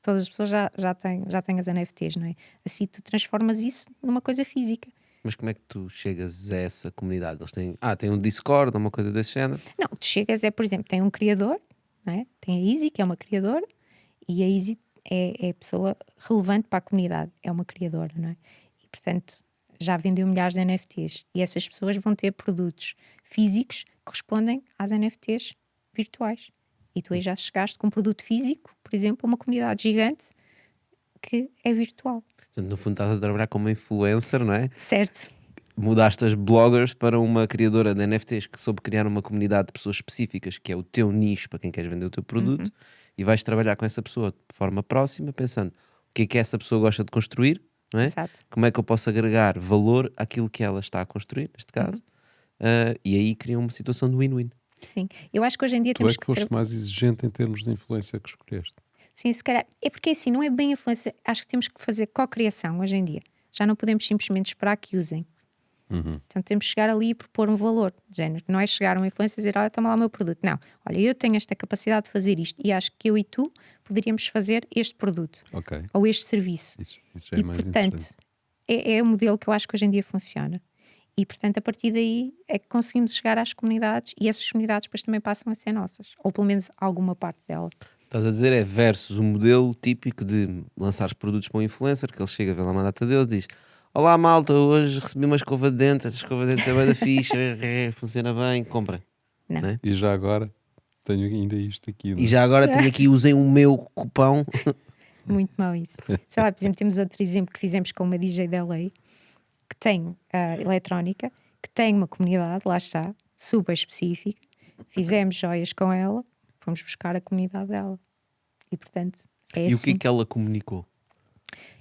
todas as pessoas já têm as NFTs, não é? Assim tu transformas isso numa coisa física. Mas como é que tu chegas a essa comunidade? Eles têm um Discord ou uma coisa desse género? Não, tu chegas, por exemplo, tem um criador, não é? Tem a Easy, que é uma criadora, e a Easy é a pessoa relevante para a comunidade, é uma criadora, não é? E portanto já vendeu milhares de NFTs e essas pessoas vão ter produtos físicos que correspondem às NFTs virtuais. E tu aí já chegaste com um produto físico, por exemplo, a uma comunidade gigante que é virtual. Portanto, no fundo estás a trabalhar como influencer, não é? Certo. Mudaste as bloggers para uma criadora de NFTs que soube criar uma comunidade de pessoas específicas, que é o teu nicho para quem queres vender o teu produto, e vais trabalhar com essa pessoa de forma próxima, pensando o que é que essa pessoa gosta de construir, não é? Exato. Como é que eu posso agregar valor àquilo que ela está a construir, neste caso, e aí cria uma situação de win-win. Sim. Eu acho que hoje em dia Tu temos é que foste mais exigente em termos de influência que escolheste. Sim, se calhar. É porque assim, não é bem influência. Acho que temos que fazer co-criação hoje em dia. Já não podemos simplesmente esperar que usem. Então temos que chegar ali e propor um valor de género. Não é chegar a uma influência e dizer, olha, toma lá o meu produto. Não, olha, eu tenho esta capacidade de fazer isto e acho que eu e tu poderíamos fazer este produto Ok. ou este serviço. Isso já é E mais portanto, interessante. é o modelo que eu acho que hoje em dia funciona. E portanto, a partir daí é que conseguimos chegar às comunidades e essas comunidades depois também passam a ser nossas, ou pelo menos alguma parte dela. Estás a dizer versus o modelo típico de lançares produtos para um influencer, que ele chega, vê lá uma data dele e diz: olá malta, hoje recebi uma escova de dentes, esta escova de dentes é bué da ficha, funciona bem, comprem. Não. Né? E já agora tenho ainda isto aqui. E já agora tenho aqui, usem o meu cupão. Muito mau isso. Sei lá, por exemplo, temos outro exemplo que fizemos com uma DJ da LA que tem eletrónica, que tem uma comunidade, lá está, super específica. Fizemos joias com ela, fomos buscar a comunidade dela. E portanto, é E assim. o que é que ela comunicou?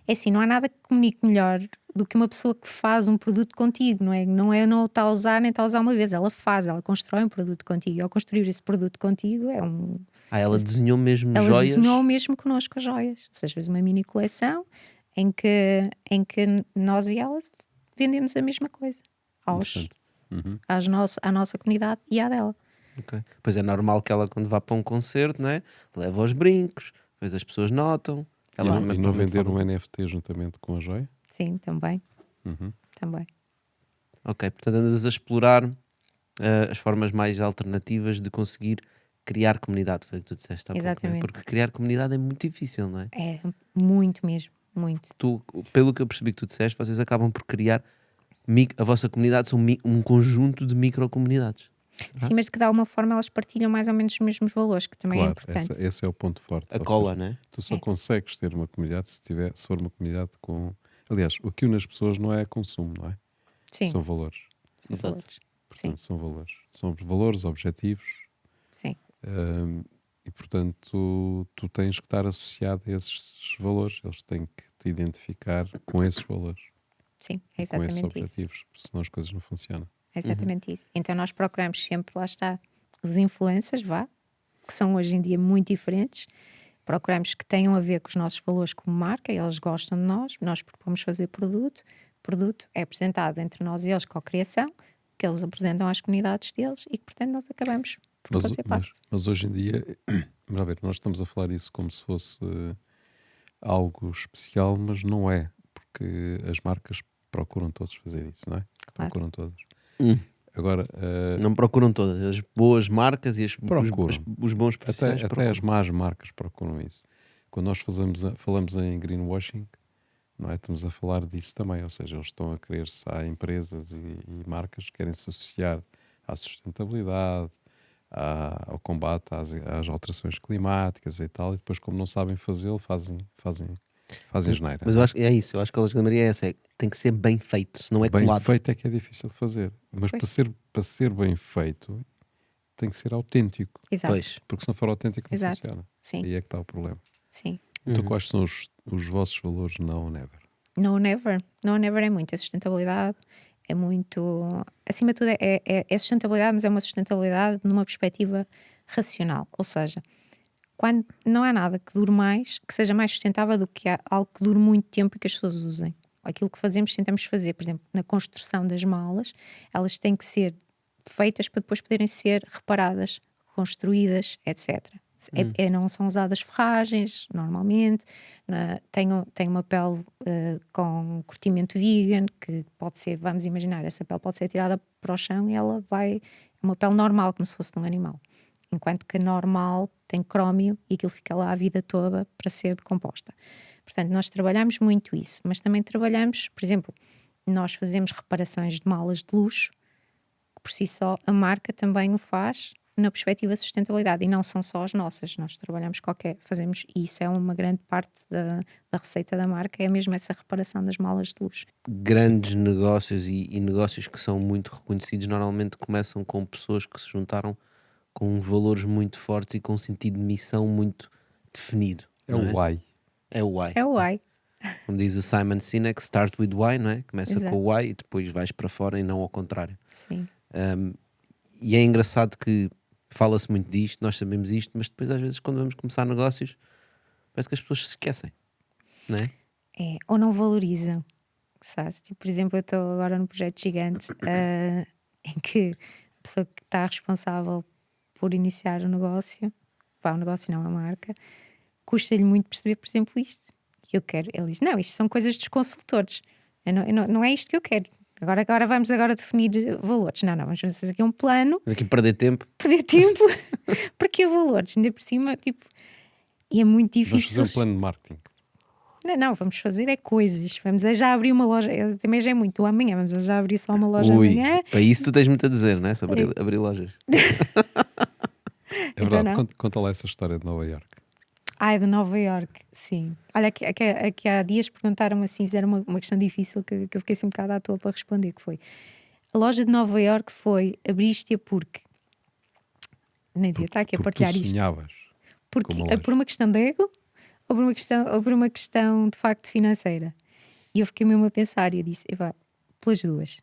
É assim, não há nada que comunique melhor do que uma pessoa que faz um produto contigo, não é? Não está a usar nem está a usar uma vez, ela constrói um produto contigo. E ao construir esse produto contigo é um. Ela desenhou mesmo Ela joias? desenhou mesmo connosco as joias. Ou seja, fez uma mini coleção em que nós e ela vendemos a mesma coisa à nossa comunidade e à dela. Okay. Pois é normal que ela, quando vá para um concerto, né, leva os brincos, depois as pessoas notam. Ela também E não provavelmente vender fala um disso. NFT juntamente com a joia? Sim, também. Também. Ok, portanto andas a explorar as formas mais alternativas de conseguir criar comunidade, foi o que tu disseste há pouco, né? Exatamente. Porque criar comunidade é muito difícil, não é? É muito mesmo, muito. Tu, pelo que eu percebi que tu disseste, vocês acabam por criar a vossa comunidade são um conjunto de microcomunidades. Sim, mas que de alguma forma elas partilham mais ou menos os mesmos valores, que também é Claro, importante. esse é o ponto forte. A Ou cola, seja, né? tu só É. consegues ter uma comunidade se for uma comunidade com. Aliás, o que une as pessoas não é consumo, não é? Sim, São valores. são Exato. valores. Sim, Portanto, são valores. São valores, objetivos. sim, E portanto, tu tens que estar associado a esses valores. Eles têm que te identificar com esses valores sim, é e com esses exatamente isso. objetivos, senão as coisas não funcionam. É exatamente isso. Então nós procuramos sempre, lá está, os influencers, vá, que são hoje em dia muito diferentes. Procuramos que tenham a ver com os nossos valores como marca, eles gostam de nós propomos fazer produto, o produto é apresentado entre nós e eles com a criação, que eles apresentam às comunidades deles e que, portanto, nós acabamos por fazer parte. Mas hoje em dia, vamos lá ver, nós estamos a falar isso como se fosse algo especial, mas não é, porque as marcas procuram todos fazer isso, não é? Claro. Procuram todos. Hum. Agora, Não procuram todas. As boas marcas e procuram. os bons profissionais Até procuram. as más marcas procuram isso. Quando nós falamos em greenwashing, não é? Estamos a falar disso também, ou seja, eles estão a querer-se, há empresas e marcas que querem se associar à sustentabilidade, ao combate às alterações climáticas e tal, e depois, como não sabem fazê-lo, fazem asneira. Mas não eu é? acho que é isso. Eu acho que a Alexandre Maria é essa. Tem que ser bem feito, senão é Bem colado. feito é que é difícil de fazer, mas Pois. para ser bem feito tem que ser autêntico, Exato. Pois. porque se não for autêntico não Exato. funciona. Sim, Aí é que está o problema. sim. Então, quais são os vossos valores não never? No Never. No Never é muito a sustentabilidade, é muito. Acima de tudo, é sustentabilidade, mas é uma sustentabilidade numa perspectiva racional. Ou seja, quando não há nada que dure mais, que seja mais sustentável do que algo que dure muito tempo e que as pessoas usem. Aquilo que fazemos, tentamos fazer, por exemplo, na construção das malas, elas têm que ser feitas para depois poderem ser reparadas, reconstruídas, etc. Não são usadas ferragens, normalmente. Tem uma pele com curtimento vegan, que pode ser, vamos imaginar, essa pele pode ser tirada para o chão e ela vai. É uma pele normal, como se fosse de um animal. Enquanto que a normal tem crómio e aquilo fica lá a vida toda para ser decomposta. Portanto, nós trabalhamos muito isso, mas também trabalhamos, por exemplo, nós fazemos reparações de malas de luxo, que por si só a marca também o faz na perspectiva de sustentabilidade, e não são só as nossas, nós trabalhamos fazemos, e isso é uma grande parte da receita da marca, é mesmo essa reparação das malas de luxo. Grandes negócios e negócios que são muito reconhecidos normalmente começam com pessoas que se juntaram com valores muito fortes e com um sentido de missão muito definido. É não o why. É o why. É o why. Como diz o Simon Sinek, start with why, não é? Começa Exato. com o why e depois vais para fora e não ao contrário. Sim. E é engraçado que fala-se muito disto, nós sabemos isto, mas depois às vezes quando vamos começar negócios parece que as pessoas se esquecem, não é? Ou não valorizam, sabes? Tipo, por exemplo, eu estou agora num projeto gigante em que a pessoa que está responsável por iniciar o negócio, o negócio não, a marca, custa-lhe muito perceber, por exemplo, isto. Que eu quero. Ele diz, não, isto são coisas dos consultores. Não é isto que eu quero. Agora vamos definir valores. Não, vamos fazer aqui um plano. Mas aqui perder tempo. Perder tempo. Porque valores? Ainda por cima, tipo... E é muito Vamos difícil. fazer um plano de marketing. Não, vamos fazer coisas. Vamos já abrir uma loja. Eu também já é muito. Amanhã vamos já abrir só uma loja amanhã. Para isso tu tens muito a dizer, não é? Sobre abrir lojas. É verdade, conta lá essa história de Nova Iorque. De Nova Iorque, sim. Olha, aqui há dias perguntaram-me assim, fizeram uma questão difícil que eu fiquei assim um bocado à toa para responder, que foi, a loja de Nova Iorque abriste-a porque, nem devia estar aqui a partilhar tu isto. sonhavas. Porque, com uma loja. por uma questão de ego ou por uma questão de facto financeira? E eu fiquei mesmo a pensar e eu disse, pelas duas.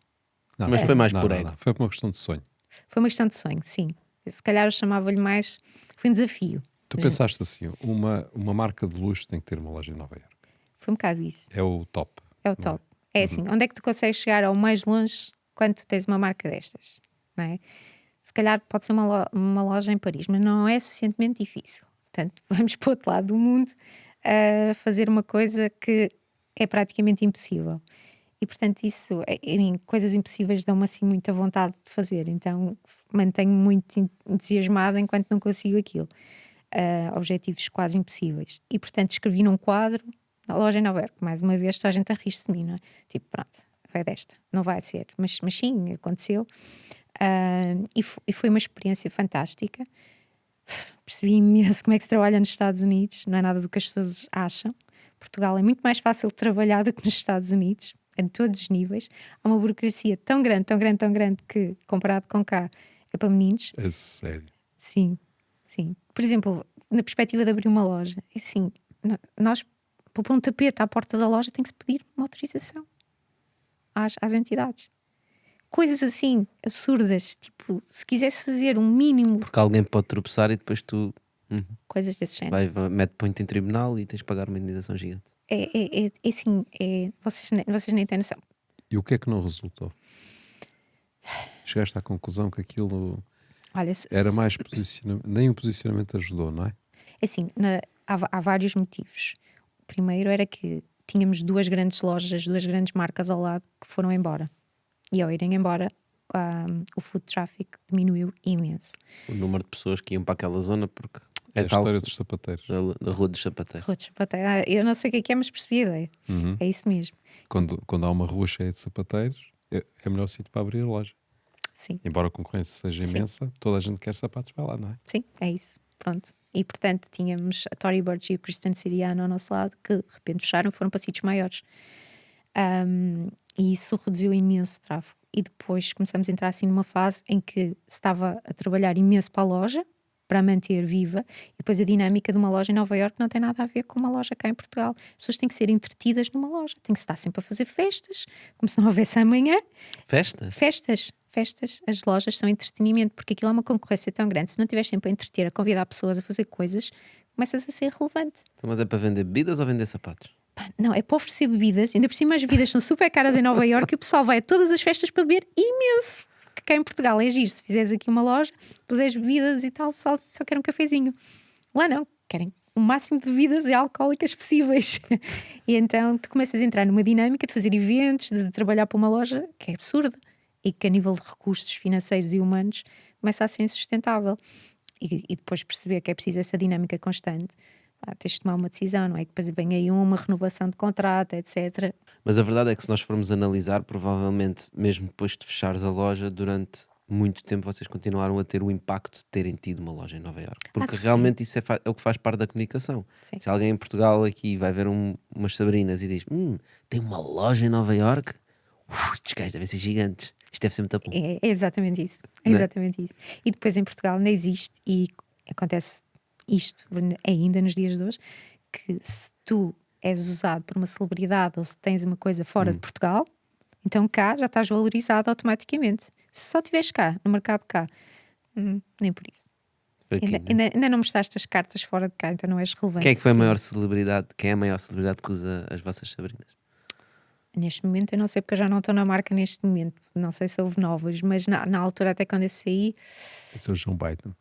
Não, Mas foi mais não, por não, ego. não. Foi por uma questão de sonho. Foi uma questão de sonho, sim. Se calhar eu chamava-lhe mais, foi um desafio. Tu pensaste assim, uma marca de luxo tem que ter uma loja em Nova Iorque. Foi um bocado isso. É o top. É o top. É assim, onde é que tu consegues chegar ao mais longe quando tu tens uma marca destas? Não é? Se calhar pode ser uma loja em Paris, mas não é suficientemente difícil. Portanto, vamos para o outro lado do mundo a fazer uma coisa que é praticamente impossível. E, portanto, isso, coisas impossíveis dão-me assim muita vontade de fazer. Então, mantenho-me muito entusiasmada enquanto não consigo aquilo. Objetivos quase impossíveis. E, portanto, escrevi num quadro na loja em Nova Iorque. Mais uma vez, toda a gente a rir-se de mim, não é? Tipo, pronto, vai desta, não vai ser. Mas sim, aconteceu. E foi uma experiência fantástica. Percebi imenso como é que se trabalha nos Estados Unidos, não é nada do que as pessoas acham. Portugal é muito mais fácil de trabalhar do que nos Estados Unidos, em todos os níveis. Há uma burocracia tão grande, tão grande, tão grande que, comparado com cá, é para meninos. É sério. Sim, sim. Por exemplo, na perspectiva de abrir uma loja, assim, nós, para pôr um tapete à porta da loja, tem que se pedir uma autorização às entidades. Coisas assim, absurdas, tipo, se quisesse fazer um mínimo, Porque alguém pode tropeçar e depois tu coisas desse género. mete ponto em tribunal e tens de pagar uma indenização gigante. É assim, vocês nem têm noção. E o que é que não resultou? Chegaste à conclusão que aquilo Olha, era mais posicionamento, nem o posicionamento ajudou, não é? assim, há vários motivos. O primeiro era que tínhamos duas grandes lojas, duas grandes marcas ao lado que foram embora. E ao irem embora, o food traffic diminuiu imenso. O número de pessoas que iam para aquela zona porque É é a tal história dos sapateiros. da Rua dos Sapateiros. Rotos, eu não sei o que é, mas percebi a ideia. É isso mesmo. Quando há uma rua cheia de sapateiros, é o melhor sítio para abrir a loja. Sim, Embora a concorrência seja Sim. imensa, toda a gente quer sapatos, vai lá, não é? sim, é isso. Pronto. E portanto tínhamos a Tory Burch e o Christian Siriano ao nosso lado, que de repente fecharam e foram para sítios maiores. E isso reduziu imenso o tráfego. E depois começamos a entrar assim numa fase em que se estava a trabalhar imenso para a loja, para a manter viva, e depois a dinâmica de uma loja em Nova Iorque não tem nada a ver com uma loja cá em Portugal. As pessoas têm que ser entretidas numa loja, têm que estar sempre a fazer festas, como se não houvesse amanhã. Festa? Festas, as lojas são entretenimento, porque aquilo é uma concorrência tão grande. Se não estiveres sempre a entreter, a convidar pessoas a fazer coisas, começas a ser relevante. Então, mas é para vender bebidas ou vender sapatos? Pá, não, é para oferecer bebidas, ainda por cima as bebidas são super caras em Nova Iorque e o pessoal vai a todas as festas para beber imenso. Que cá em Portugal é giro, se fizeres aqui uma loja, puseres bebidas e tal, o pessoal só quer um cafezinho. Lá não, querem o máximo de bebidas e alcoólicas possíveis. E então tu começas a entrar numa dinâmica de fazer eventos, de trabalhar para uma loja que é absurda e que a nível de recursos financeiros e humanos começa a ser insustentável. E depois perceber que é preciso essa dinâmica constante. Tens de tomar uma decisão, não é? Que depois vem aí uma renovação de contrato, etc. Mas a verdade é que se nós formos analisar, provavelmente, mesmo depois de fechares a loja, durante muito tempo vocês continuaram a ter o impacto de terem tido uma loja em Nova Iorque. Porque sim. realmente isso é o que faz parte da comunicação. Sim. Se alguém em Portugal aqui vai ver umas Sabrinas e diz tem uma loja em Nova Iorque, estes gajos devem ser gigantes. Isto deve ser muito bom. É exatamente isso. É Não é? exatamente isso. E depois em Portugal ainda existe, e acontece isto ainda nos dias de hoje, que se tu és usado por uma celebridade ou se tens uma coisa fora de Portugal, então cá já estás valorizado automaticamente. Se só estiveres cá, no mercado cá, nem por isso. Por aqui, Ainda, né? ainda não mostraste as cartas fora de cá, então não és relevante. Quem é que foi a suficiente. maior celebridade? Quem é a maior celebridade que usa as vossas Sabrinas? Neste momento eu não sei, porque eu já não estou na marca neste momento. Não sei se houve novos, mas na altura até quando eu saí, Esse é o João Biden.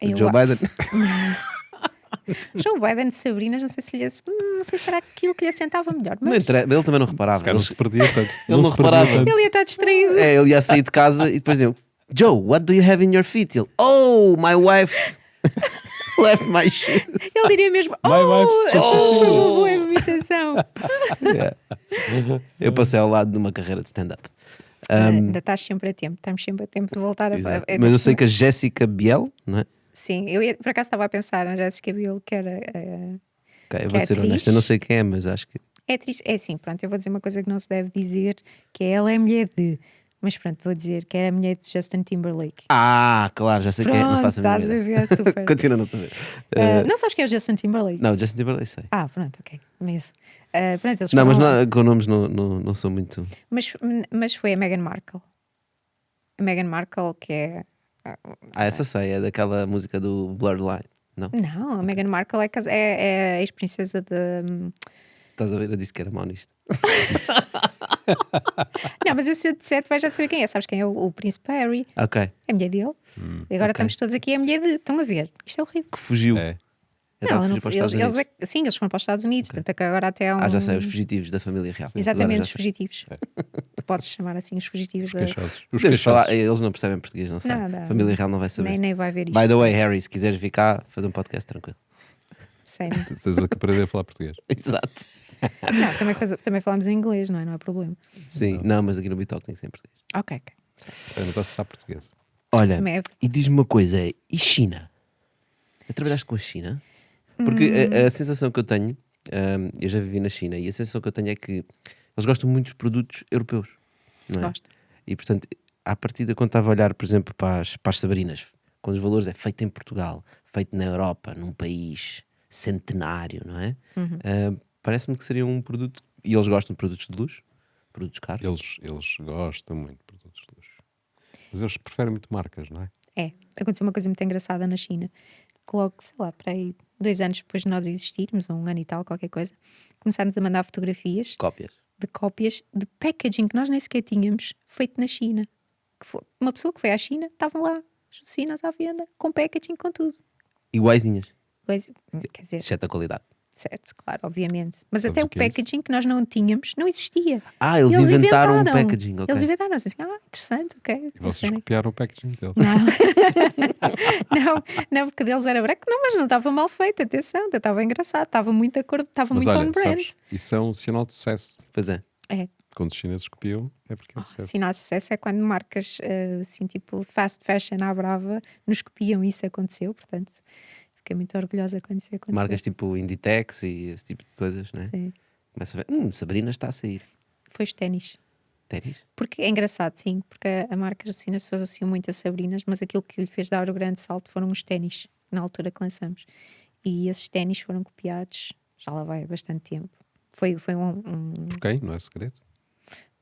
O Joe Biden? Joe Biden de Sabrinas, não sei se não sei se era aquilo que lhe assentava melhor, Não mas ele também não reparava. Se calhar não se perdia tanto. Ele não se perdia reparava. tanto. ele ia estar distraído. Ele ia sair de casa e depois eu, Joe, what do you have in your feet? Ele, oh, my wife left my shoes. Ele diria mesmo, My wife's foi uma boa imitação. Yeah. Eu passei ao lado de uma carreira de stand-up. Ainda estás sempre a tempo, estamos sempre a tempo de voltar Exato. a Mas eu sei que a Jéssica Biel, não é? Sim, por acaso estava a pensar na Jessica Biel, que era Ok, eu Que vou é ser atriz. honesto, eu não sei quem é, mas acho que. é triste. É assim, pronto, eu vou dizer uma coisa que não se deve dizer, que ela é mulher de. Mas pronto, vou dizer que era mulher de Justin Timberlake. Ah, claro, já sei quem é, não Pronto, faço a mínima estás a ideia. ver, super. Continuo a não saber. Não sabes quem é o Justin Timberlake? Não, Justin Timberlake sei. Pronto, ok. Mesmo. Pronto, eles Não, foram mas lá. com nomes não sou muito. Mas foi a Meghan Markle. A Meghan Markle, que é. Essa sei, é daquela música do Blurred Line. Não? Não, a Meghan Markle é a ex-princesa de. Estás a ver? Eu disse que era mau nisto. Não, mas eu se eu disser, tu vais já saber quem é. Sabes quem é o Príncipe Harry? Ok. É a mulher dele. E agora ok. estamos todos aqui, é a mulher de. Estão a ver? Isto é horrível. Que fugiu. É. Então, Não, ela fugiu não, para os Estados Unidos. sim, eles foram para os Estados Unidos. Tanto que agora até há um. Já sei, os fugitivos da família real. Exatamente, Agora os já sei. fugitivos. Tu podes chamar assim os fugitivos da. Queixosos. Os Podemos queixosos. falar, eles não percebem português, não sei. Não, Família real não vai saber. Nem vai ver isto. By the way, Harry, se quiseres vir cá, fazer um podcast tranquilo. Sério. Tens a que aprender a falar português. Exato. Não, também falamos em inglês, não é? Não há problema. Sim, não, mas aqui no Bitalk tem que ser em português. Ok. Nota-se sabe português. Olha, Também é. e diz-me uma coisa, e China? Já trabalhaste com a China? Porque a sensação que eu tenho, eu já vivi na China, e a sensação que eu tenho é que eles gostam muito dos produtos europeus, não é? Gosto. E portanto, à partida, quando estava a olhar, por exemplo, para as Sabrinas, quando os valores é feito em Portugal, feito na Europa, num país centenário, não é? Parece-me que seria um produto, e eles gostam de produtos de luxo, produtos caros. Eles gostam muito de produtos de luxo. Mas eles preferem muito marcas, não é? Aconteceu uma coisa muito engraçada na China, que logo, sei lá, para aí 2 anos depois de nós existirmos, ou 1 ano e tal, qualquer coisa, começaram-nos a mandar fotografias Cópias. de cópias de packaging que nós nem sequer tínhamos feito na China. Que foi, uma pessoa que foi à China, estavam lá, Josinas à venda, com packaging, com tudo. Iguaizinhas, Coisa, quer dizer, exceto a qualidade. certo, claro, obviamente. Mas Sabes até o o que é isso? packaging que nós não tínhamos não existia. Ah, eles E eles inventaram um inventaram. packaging, ok. Eles inventaram assim, interessante, ok. E vocês funciona. copiaram o packaging dele. Não. não, porque deles era branco, não, mas não estava mal feito, atenção, estava engraçado, estava muito de acordo, estava Mas muito olha, on brand. sabes, isso é um sinal de sucesso. Pois é. É, Quando os chineses copiam, é porque é sucesso. sinal de sucesso é quando marcas assim, tipo fast fashion à brava, nos copiam e isso aconteceu, portanto, fiquei muito orgulhosa quando isso aconteceu. Marcas tipo Inditex e esse tipo de coisas, não é? Sim. Começa a ver, Sabrina está a sair. Foi os ténis. Ténis? Porque é engraçado, sim, porque a marca Josefina se associou muito a Sabrinas, mas aquilo que lhe fez dar o grande salto foram os ténis, na altura que lançamos. E esses ténis foram copiados, já lá vai há bastante tempo. Foi Por quem? Não é segredo.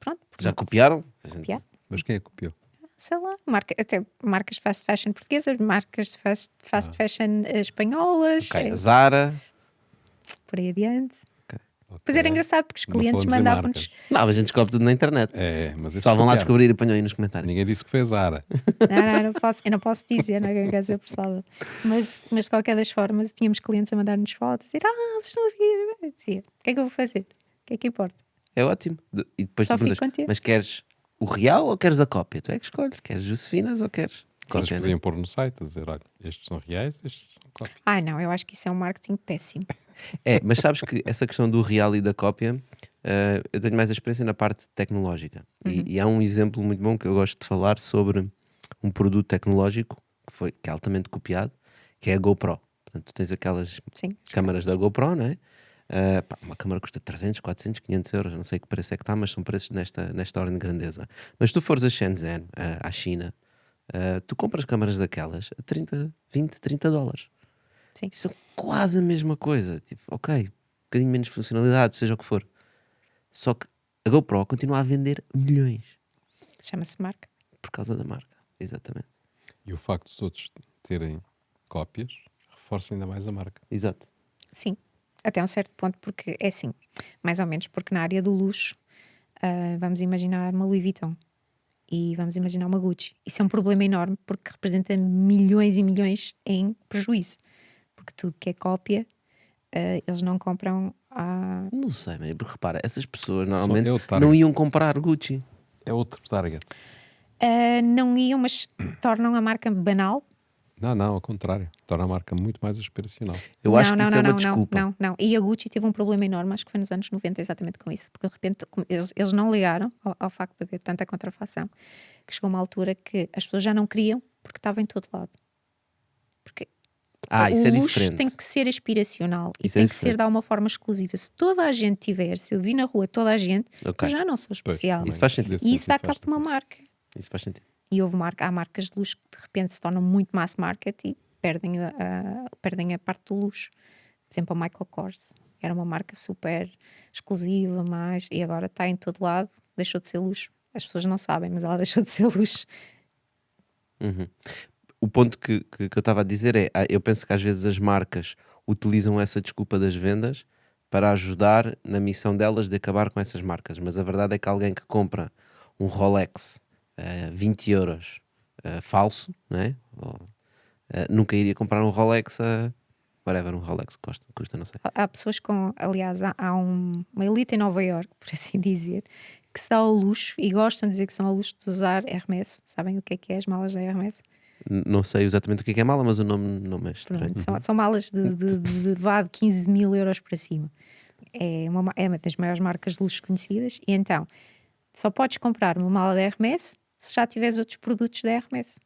pronto, porque Já não- copiaram? A gente- copiar, Mas quem é que copiou? sei lá, até marcas fast fashion portuguesas, marcas de fast fashion espanholas, Ok, a Zara. por aí adiante. Ok. Pois era engraçado porque os Não clientes falamos em mandavam-nos. marcas. Não, mas a gente descobre tudo na internet. É, mas eles Só vão lá copiaram. descobrir e ponham aí nos comentários. Ninguém disse que foi a Zara. Eu não posso dizer, não é que ser apressada. Mas de qualquer das formas, tínhamos clientes a mandar-nos fotos, dizer, vocês estão a vir. Eu dizia, o que é que eu vou fazer? O que é que importa? É ótimo. E depois Só tu fico perguntas, contente. mas queres o real ou queres a cópia? Tu é que escolhes. Queres Josefinas ou queres Vocês cópia? Né? podiam pôr no site a dizer, olha, estes são reais, estes são cópias. Não, eu acho que isso é um marketing péssimo. É, mas sabes que essa questão do real e da cópia, eu tenho mais a experiência na parte tecnológica. E há um exemplo muito bom que eu gosto de falar sobre um produto tecnológico que é altamente copiado, que é a GoPro. Portanto, tu tens aquelas Sim. câmaras da GoPro, não é? Uma câmara custa 300, 400, 500 euros, não sei que preço é que está, mas são preços nesta ordem de grandeza. Mas se tu fores a Shenzhen, à China, tu compras câmaras daquelas a 30, 20, 30 dólares. Sim. São quase a mesma coisa. Tipo, ok, um bocadinho menos funcionalidade, seja o que for. Só que a GoPro continua a vender milhões Chama-se marca. por causa da marca. Exatamente. E o facto dos outros terem cópias reforça ainda mais a marca. Exato. Sim, até um certo ponto, porque é assim, mais ou menos, porque na área do luxo, vamos imaginar uma Louis Vuitton e vamos imaginar uma Gucci. Isso é um problema enorme porque representa milhões e milhões em prejuízo. Porque tudo que é cópia, eles não compram a. Não sei, mas porque repara, essas pessoas é o normalmente target. não iam comprar Gucci. É outro target. Não iam, mas tornam a marca banal. Não, ao contrário. Torna a marca muito mais aspiracional. Eu acho que isso é uma desculpa. Não. E a Gucci teve um problema enorme, acho que foi nos anos 90, exatamente com isso. Porque de repente eles não ligaram ao facto de haver tanta contrafação que chegou uma altura que as pessoas já não queriam porque estava em todo lado. Porque Isso é o luxo diferente. tem que ser aspiracional e Isso é tem que ser diferente. de uma forma exclusiva. Se toda a gente tiver, se eu vi na rua toda a gente, Ok. eu já não sou especial. também. Isso faz sentido. E isso dá cabo de uma marca. Isso faz sentido. E há marcas de luxo que de repente se tornam muito mass market e perdem a parte do luxo. Por exemplo, a Michael Kors era uma marca super exclusiva, e agora está em todo lado, deixou de ser luxo. As pessoas não sabem, mas ela deixou de ser luxo. O ponto que eu estava a dizer é, eu penso que às vezes as marcas utilizam essa desculpa das vendas para ajudar na missão delas de acabar com essas marcas, mas a verdade é que alguém que compra um Rolex 20 euros falso, não é? Nunca iria comprar um Rolex um Rolex que custa, não sei. Há pessoas aliás, há uma elite em Nova Iorque, por assim dizer, que se dá ao luxo e gostam de dizer que são ao luxo de usar Hermès. Sabem o que é as malas da Hermès? Não sei exatamente o que é mala, mas o nome não me é estranho. Pronto, são malas de 15 mil euros para cima. É uma das maiores marcas de luxo conhecidas. E então, só podes comprar uma mala da Hermès se já tiveres outros produtos da Hermès.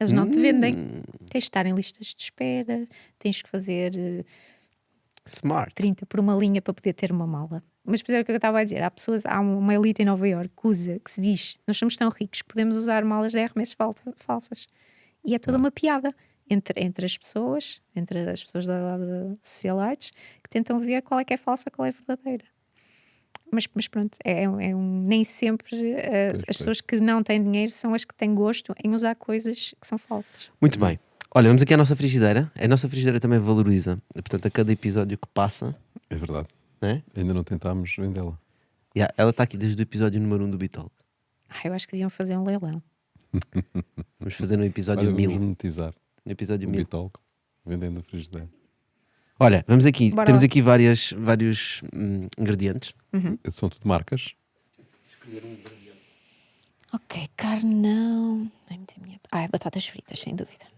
Eles não te vendem. Tens de estar em listas de espera, tens que fazer Smart. 30 por uma linha para poder ter uma mala. Mas depois é o que eu estava a dizer, há uma elite em Nova Iorque que se diz, nós somos tão ricos que podemos usar malas da Hermès falsas. E é toda uma piada entre as pessoas da socialites, que tentam ver qual é que é falsa, qual é verdadeira. Mas pronto, nem sempre as pessoas que não têm dinheiro são as que têm gosto em usar coisas que são falsas. Muito bem. Olha, vamos aqui à nossa frigideira. A nossa frigideira também valoriza. Portanto, a cada episódio que passa, É verdade. né? Ainda não tentámos vendê-la. Ela está aqui desde o episódio número 1 do Bitalk. Eu acho que deviam fazer um leilão. Vamos fazer no episódio Olha, 1000. vamos monetizar No episódio o 1000. Bitalk vendendo a frigideira. Olha, vamos aqui. Bora Temos lá. aqui vários ingredientes. São tudo marcas. Ok, carne não. Batatas fritas, sem dúvida.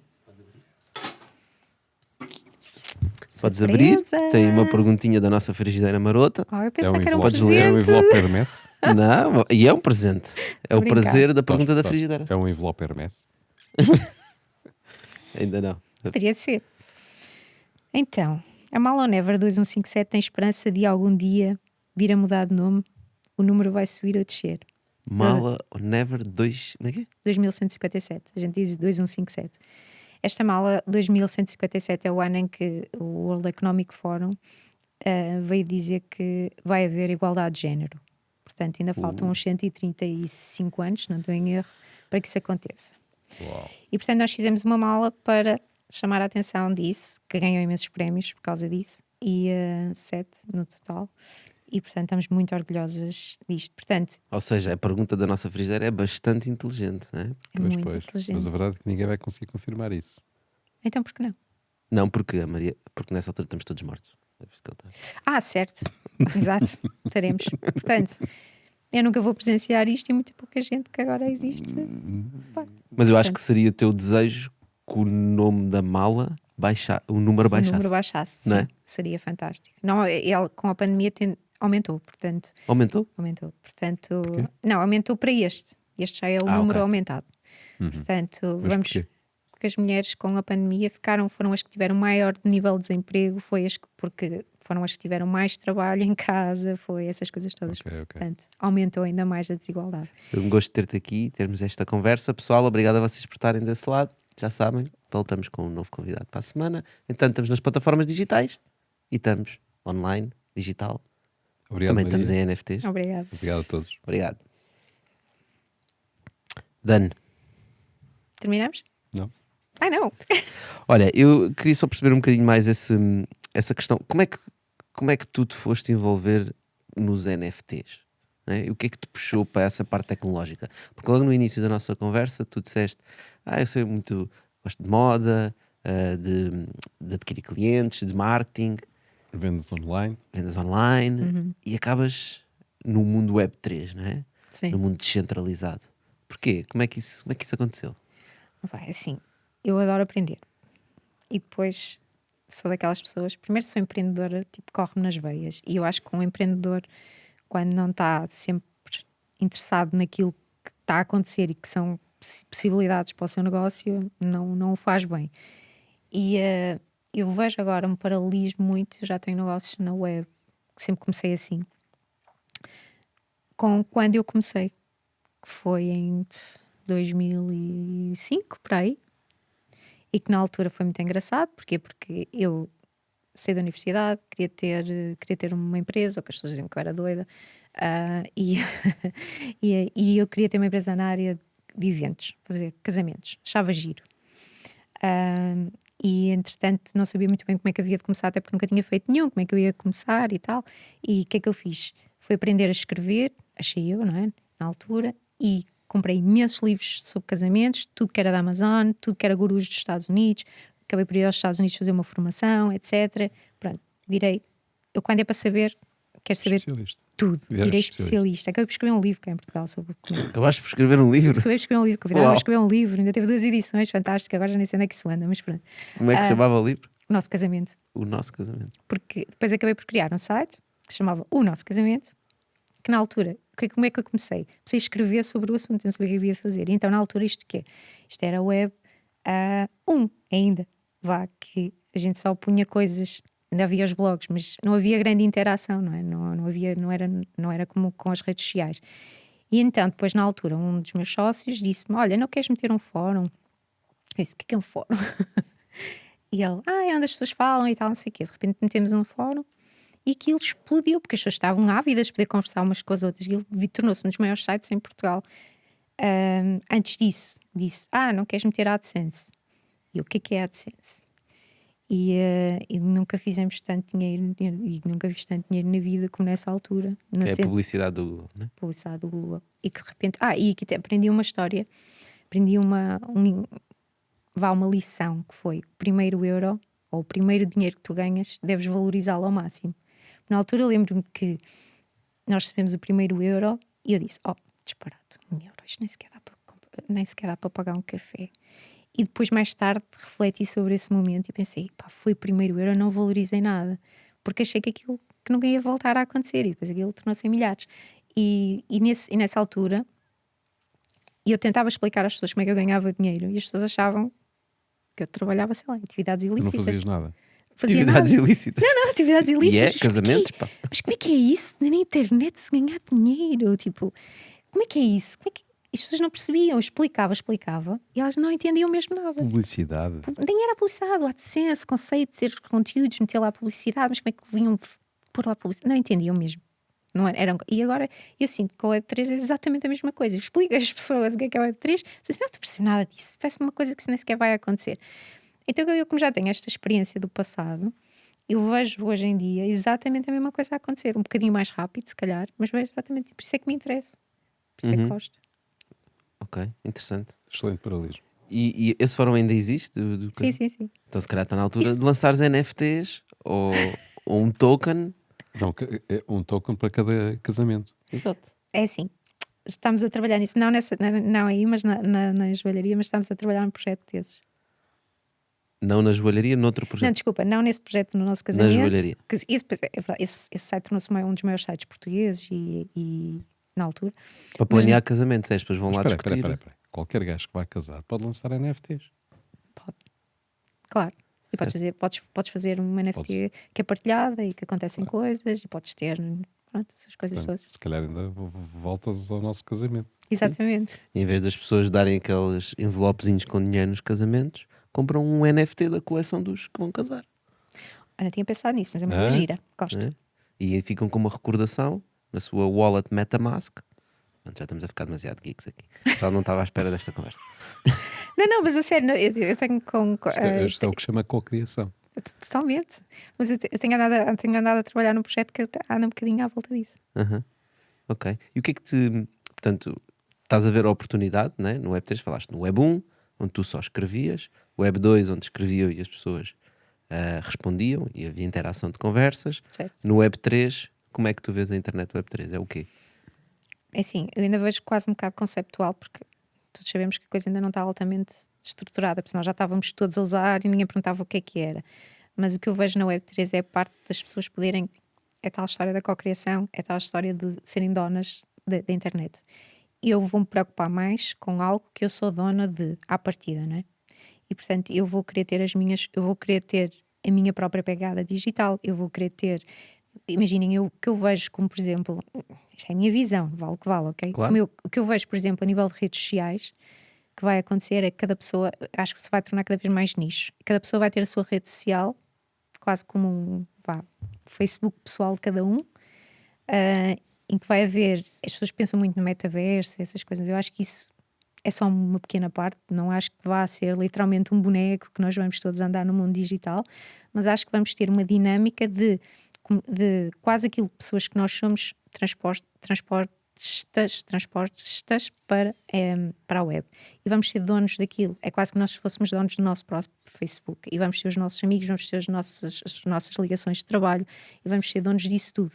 Podes abrir. Surpresa! Tem uma perguntinha da nossa frigideira marota. Eu É pensava um que era um Podes envelope, ler. é um presente. envelope Hermès. Não, e é um presente. É o Brincar. prazer da pergunta da Sabes, frigideira. É um envelope Hermès. Ainda não. Poderia ser. Então, a Mala Never 2157 tem esperança de algum dia vir a mudar de nome. O número vai subir ou descer. Mala Never 2. Como é que é? 2157. A gente diz 2157. Esta mala 2157 é o ano em que o World Economic Forum veio dizer que vai haver igualdade de género. Portanto, ainda faltam uns 135 anos, se não estou em erro, para que isso aconteça. Uau. E portanto nós fizemos uma mala para chamar a atenção disso, que ganhou imensos prémios por causa disso, e 7 no total. E portanto estamos muito orgulhosas disto. Portanto, Ou seja, a pergunta da nossa frigideira é bastante inteligente, não é? é muito inteligente. Mas a verdade é que ninguém vai conseguir confirmar isso. Então por que não? Não, porque a Maria. Porque nessa altura estamos todos mortos. É visto que ele está. Certo, exato, estaremos. Portanto, eu nunca vou presenciar isto e muita pouca gente que agora existe. Pá. Mas eu acho Portanto, que seria teu desejo que o nome da mala o número o baixasse. número baixasse, Não sim, é? seria fantástico. Não, ele com a pandemia aumentou, portanto. Aumentou? Aumentou. Portanto, não, aumentou para este. Este já é o número ok. aumentado. Portanto, Mas vamos. porquê? Porque as mulheres com a pandemia foram as que tiveram maior nível de desemprego, porque foram as que tiveram mais trabalho em casa, foi essas coisas todas. Ok. Portanto, aumentou ainda mais a desigualdade. Foi um gosto de ter-te aqui, termos esta conversa. Pessoal, obrigado a vocês por estarem desse lado. Já sabem, voltamos com um novo convidado para a semana. Entanto, estamos nas plataformas digitais e estamos online, digital. Obrigado, Também Maria. estamos em NFTs. Obrigada. Obrigado a todos. Obrigado. Dan, Terminamos? Não? Não. olha, eu queria só perceber um bocadinho mais essa questão. Como é que tu te foste envolver nos NFTs? Né? E o que é que te puxou para essa parte tecnológica? Porque logo no início da nossa conversa tu disseste, eu sei muito, gosto de moda, de adquirir clientes, de marketing, Vendas online. vendas online e acabas no mundo Web3, não é? Sim. No mundo descentralizado. Porquê? Como é que isso aconteceu? Vai, assim, eu adoro aprender. E depois sou daquelas pessoas, primeiro sou empreendedora, tipo, corre nas veias. E eu acho que um empreendedor, quando não está sempre interessado naquilo que está a acontecer e que são possibilidades para o seu negócio, não o faz bem. E eu vejo agora um paralelismo muito, eu já tenho negócios na web, que sempre comecei assim, com quando eu comecei, que foi em 2005, por aí, e que na altura foi muito engraçado. Porquê? Porque eu saí da universidade, queria ter uma empresa, ou que as pessoas diziam que eu era doida, e eu queria ter uma empresa na área de eventos, fazer casamentos, achava giro. E entretanto não sabia muito bem como é que havia de começar, até porque nunca tinha feito nenhum, como é que eu ia começar e tal. E o que é que eu fiz? Foi aprender a escrever, achei eu, não é? Na altura, e comprei imensos livros sobre casamentos, tudo que era da Amazon, tudo que era gurus dos Estados Unidos. Acabei por ir aos Estados Unidos fazer uma formação, etc. Pronto, virei. Eu, quando é para saber, quero saber Especialista. tudo. Viraste Virei especialista. Acabei por escrever um livro cá em Portugal sobre comida. Acabaste por escrever um livro? Acabei por escrever um livro, convidava-me Uau. a escrever um livro, ainda teve 2 edições, fantástico. Agora já nem sei onde é que isso anda, mas pronto. Como é que se chamava o livro? O nosso casamento. O Nosso Casamento. Porque depois acabei por criar um site que se chamava O Nosso Casamento, que na altura como é que eu comecei? Comecei a escrever sobre o assunto, não sabia o que havia de fazer. E então, na altura, isto o quê? Isto era web 1 ainda. Vá, que a gente só punha coisas, ainda havia os blogs, mas não havia grande interação, não é? Não era como com as redes sociais. E então, depois, na altura, um dos meus sócios disse-me: Olha, não queres meter um fórum? Eu disse: O que é um fórum? E ele: É onde as pessoas falam e tal, não sei o quê. De repente, metemos um fórum. E aquilo explodiu, porque as pessoas estavam ávidas de poder conversar umas com as outras. E tornou-se um dos maiores sites em Portugal. Antes disso, disse: não queres meter a AdSense? E o que é a AdSense? E nunca fizemos tanto dinheiro, e nunca fiz tanto dinheiro na vida como nessa altura. Que é a publicidade do Google, né? Publicidade do Google. E que de repente. E aqui aprendi uma história, aprendi uma lição que foi: o primeiro euro ou o primeiro dinheiro que tu ganhas, deves valorizá-lo ao máximo. Na altura eu lembro-me que nós recebemos o primeiro euro e eu disse: disparado, €1, isto nem sequer dá para pagar um café. E depois, mais tarde, refleti sobre esse momento e pensei: foi o primeiro euro, não valorizei nada, porque achei que aquilo que nunca ia voltar a acontecer, e depois aquilo tornou-se em milhares. E nessa altura, eu tentava explicar às pessoas como é que eu ganhava dinheiro e as pessoas achavam que eu trabalhava, sei lá, em atividades Tu não ilícitas. fazias nada. Fazia Atividades nada. ilícitas. Não, atividades ilícitas. E é casamentos, pá. Mas como é que é isso? Na internet se ganhar dinheiro? Tipo, como é que é isso? Como é que... As pessoas não percebiam. Eu explicava e elas não entendiam mesmo nada. Publicidade. Nem era publicidade, o AdSense, conceito de ser conteúdos, meter lá publicidade, mas como é que vinham pôr lá publicidade? Não entendiam mesmo. Não era. E agora eu sinto que a Web3 é exatamente a mesma coisa. Eu explico às pessoas o que é a Web3, vocês não percebem nada disso. Parece uma coisa que nem sequer vai acontecer. Então, eu, como já tenho esta experiência do passado, eu vejo hoje em dia exatamente a mesma coisa a acontecer. Um bocadinho mais rápido, se calhar, mas vejo exatamente. Por isso é que me interessa. Por isso é que gosto. Ok, interessante. Excelente paralelismo. E esse fórum ainda existe? Sim. Então se calhar está na altura de lançares NFTs ou um token. Não, é um token para cada casamento. Exato. É assim, estamos a trabalhar nisso. Não aí, mas na joalharia, mas estamos a trabalhar num projeto desses. Não na joalharia, noutro projeto. Não, desculpa, não nesse projeto no nosso Na casamento. joalharia. E depois, é verdade, esse site tornou-se um dos maiores sites portugueses e na altura. Para planear casamentos, as pessoas vão lá Espera, discutir. espera. Qualquer gajo que vai casar pode lançar NFTs. Pode. Claro. E podes fazer uma NFT que é partilhada e que acontecem coisas e podes ter, pronto, essas coisas Portanto, todas. se calhar ainda voltas ao nosso casamento. Exatamente. Em vez das pessoas darem aqueles envelopezinhos com dinheiro nos casamentos, compram um NFT da coleção dos que vão casar. Eu não tinha pensado nisso, mas é uma coisa gira. Gosto. É? E aí ficam com uma recordação na sua wallet MetaMask. Pronto, já estamos a ficar demasiado geeks aqui. Ela não estava à espera desta conversa. Não, mas a sério, eu tenho Isto é o que chama cocriação. totalmente. Mas eu tenho andado a trabalhar num projeto que anda um bocadinho à volta disso. Ok. E o que é que te... Portanto, estás a ver a oportunidade, né? No Web3 falaste no Web 1, onde tu só escrevias. Web 2, onde escreviam e as pessoas respondiam e havia interação de conversas. Certo. No Web 3, como é que tu vês a internet Web 3? É o quê? É assim, eu ainda vejo quase um bocado conceptual, porque todos sabemos que a coisa ainda não está altamente estruturada, porque senão já estávamos todos a usar e ninguém perguntava o que é que era. Mas o que eu vejo na Web3 é a parte das pessoas poderem. É tal história da cocriação, é tal história de serem donas da internet. Eu vou-me preocupar mais com algo que eu sou dona de à partida, não é? E portanto eu vou querer ter eu vou querer ter a minha própria pegada digital, eu vou querer ter. Imaginem, o que eu vejo como, por exemplo, isto é a minha visão, vale o que vale, ok? Claro. O que eu vejo, por exemplo, a nível de redes sociais, que vai acontecer é que cada pessoa, acho que se vai tornar cada vez mais nicho. Cada pessoa vai ter a sua rede social, quase como um Facebook pessoal de cada um, em que vai haver. As pessoas pensam muito no metaverso, essas coisas. Eu acho que isso é só uma pequena parte. Não acho que vá ser literalmente um boneco que nós vamos todos andar no mundo digital, mas acho que vamos ter uma dinâmica de quase aquilo que pessoas que nós somos transportistas para a web, e vamos ser donos daquilo. É quase que nós fôssemos donos do nosso próprio Facebook, e vamos ter os nossos amigos, vamos ter as nossas ligações de trabalho, e vamos ser donos disso tudo.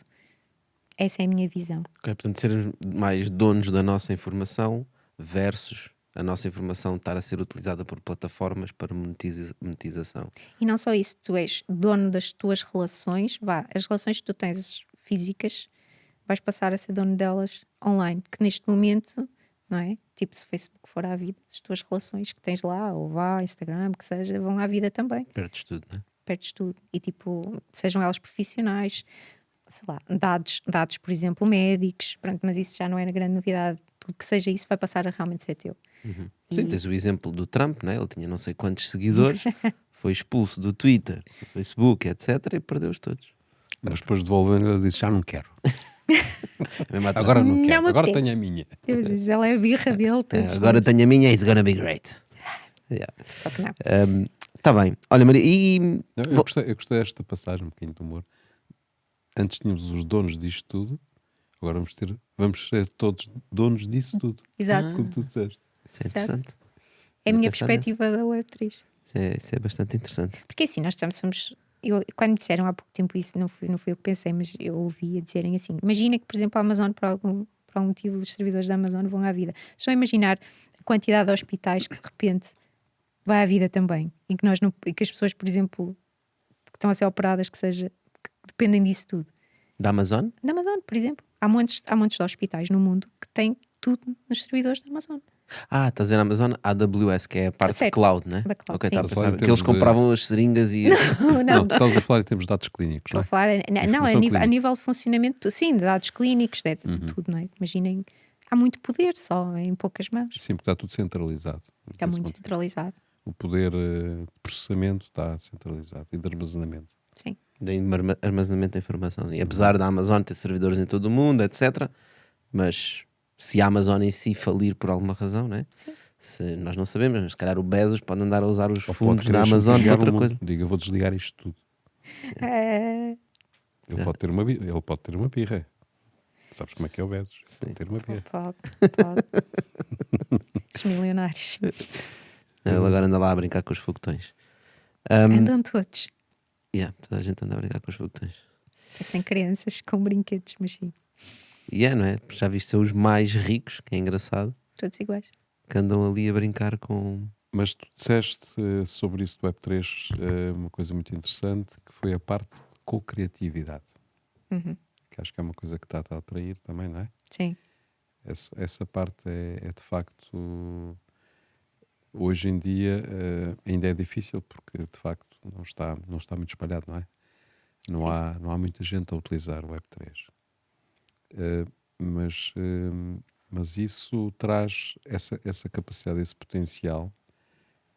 Essa é a minha visão. Ok, portanto, sermos mais donos da nossa informação versus a nossa informação estar a ser utilizada por plataformas para monetização. E não só isso, tu és dono das tuas relações, as relações que tu tens físicas, vais passar a ser dono delas online, que neste momento, não é? Tipo, se o Facebook for à vida, as tuas relações que tens lá, ou vá, Instagram, que seja, vão à vida também, Perdes tudo, né? perdes tudo. E tipo, sejam elas profissionais, sei lá, dados, por exemplo, médicos, pronto, mas isso já não é grande novidade. Tudo que seja isso vai passar a realmente ser teu. Sim, tens o exemplo do Trump, né? Ele tinha não sei quantos seguidores, foi expulso do Twitter, do Facebook, etc. e perdeu-os todos. Mas depois devolvendo, eles disse: já não quero. É mesmo atrás. Agora não Não quero. me Agora apetece. tenho a minha. Eu disse, ela é a birra dele, todos Agora nós. tenho a minha, it's gonna be great. Yeah. Só que não. Tá bem. Olha, Maria, e Não, eu gostei desta passagem, um bocadinho de humor. Antes tínhamos os donos disto tudo, agora vamos ser todos donos disso tudo. Exato. Como tu disseste. isso é interessante. É a minha Pensar perspectiva da Web3. Isso é bastante interessante. Porque assim, nós somos. Quando me disseram há pouco tempo isso, não foi eu que pensei, mas eu ouvi a dizerem assim: imagina que, por exemplo, a Amazon, por algum motivo, os servidores da Amazon vão à vida. Só imaginar a quantidade de hospitais que de repente vai à vida também. E que, e que as pessoas, por exemplo, que estão a ser operadas, que dependem disso tudo. Da Amazon? Na Amazon, por exemplo. Há montes de hospitais no mundo que têm tudo nos servidores da Amazon. Estás a ver a Amazon AWS, que é a parte de Certo, cloud, né? da cloud, Ok, sim. estava a Estás a falar pensar em que eles termos de- compravam as seringas e. Não, estamos a falar em termos de dados clínicos, Estou não a é? falar, não, Informação a clínica. nível de funcionamento, sim, de dados clínicos, de tudo, não é? Imaginem, há muito poder só em poucas mãos. Sim, porque está tudo centralizado. Está Desse muito ponto de vista. centralizado. O poder de processamento está centralizado e de armazenamento. Sim, De armazenamento da informação. E apesar da Amazon ter servidores em todo o mundo, etc. Mas se a Amazon em si falir por alguma razão, né? sim. Se nós não sabemos, mas se calhar o Bezos pode andar a usar os Ou fundos pode da querer Amazon para chantagear o outra mundo. coisa. Diga, eu vou desligar isto tudo. É, Ele pode ter uma birra. Sabes como é que é o Bezos? Pode ter uma birra. pode. Os milionários. Ele agora anda lá a brincar com os foguetões. Andam todos. Toda a gente anda a brincar com os foguetões. Parecem crianças com brinquedos, mas sim, Não é? Já viste ser os mais ricos, que é engraçado, todos iguais. que andam ali a brincar com. Mas tu disseste sobre isso do Web3 uma coisa muito interessante, que foi a parte de co-criatividade. Que acho que é uma coisa que está a atrair também, não é? Sim, Essa parte é de facto, hoje em dia ainda é difícil, porque de facto não está muito espalhado, não é? Não há muita gente a utilizar o Web3. Mas isso traz essa capacidade, esse potencial,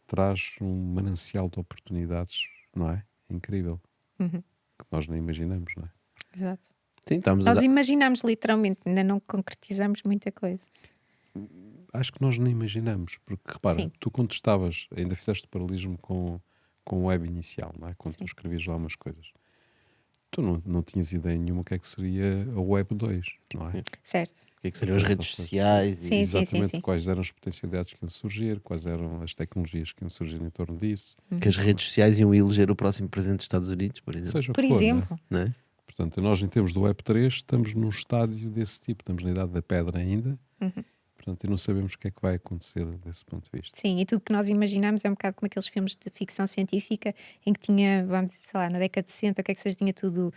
traz um manancial de oportunidades, não é? Incrível. Que nós nem imaginamos, não é? exato. Sim, estamos a Nós dar. imaginamos literalmente, ainda não concretizamos muita coisa. Acho que nós nem imaginamos, porque repara, Sim. tu quando estavas, ainda fizeste paralelismo com o web inicial, não é? Quando tu escrevias lá umas coisas. Tu não tinhas ideia nenhuma o que é que seria a Web 2, não é? Certo. O que é que seriam as redes sociais? Sim, Exatamente sim. quais eram as potencialidades que iam surgir, quais eram as tecnologias que iam surgir em torno disso, Que as redes sociais iam eleger o próximo presidente dos Estados Unidos, por exemplo. seja o Por que for, não é? exemplo, Não é? Portanto, nós em termos do Web 3 estamos num estádio desse tipo, estamos na idade da pedra ainda, portanto, e não sabemos o que é que vai acontecer desse ponto de vista. sim, e tudo que nós imaginamos é um bocado como aqueles filmes de ficção científica em que tinha, vamos dizer, sei lá, na década de 60, o que é que seja, tinha tudo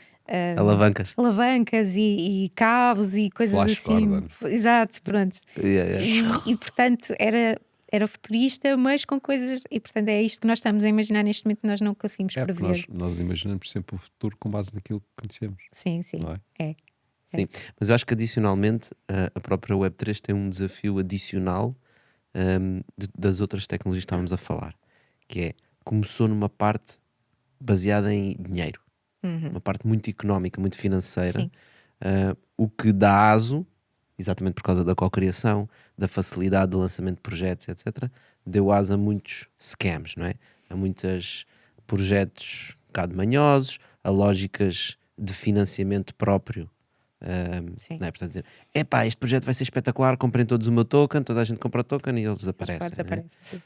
Alavancas. alavancas e cabos e coisas Flash assim. Gordon. Exato, pronto. Yeah. E portanto era futurista, mas com coisas. E portanto é isto que nós estamos a imaginar neste momento que nós não conseguimos Porque prever. nós imaginamos sempre o futuro com base naquilo que conhecemos, Sim, não é? é. Sim, mas eu acho que adicionalmente a própria Web3 tem um desafio adicional das outras tecnologias que estávamos a falar, que é, começou numa parte baseada em dinheiro, uma parte muito económica, muito financeira, Sim. o que dá aso, exatamente por causa da cocriação, da facilidade de lançamento de projetos, etc., deu aso a muitos scams, não é? A muitos projetos um bocado manhosos, a lógicas de financiamento próprio. Sim. Não é? Portanto, dizer, este projeto vai ser espetacular, comprem todos o meu token, toda a gente compra o token e eles desaparecem. Eles desaparecem, sim.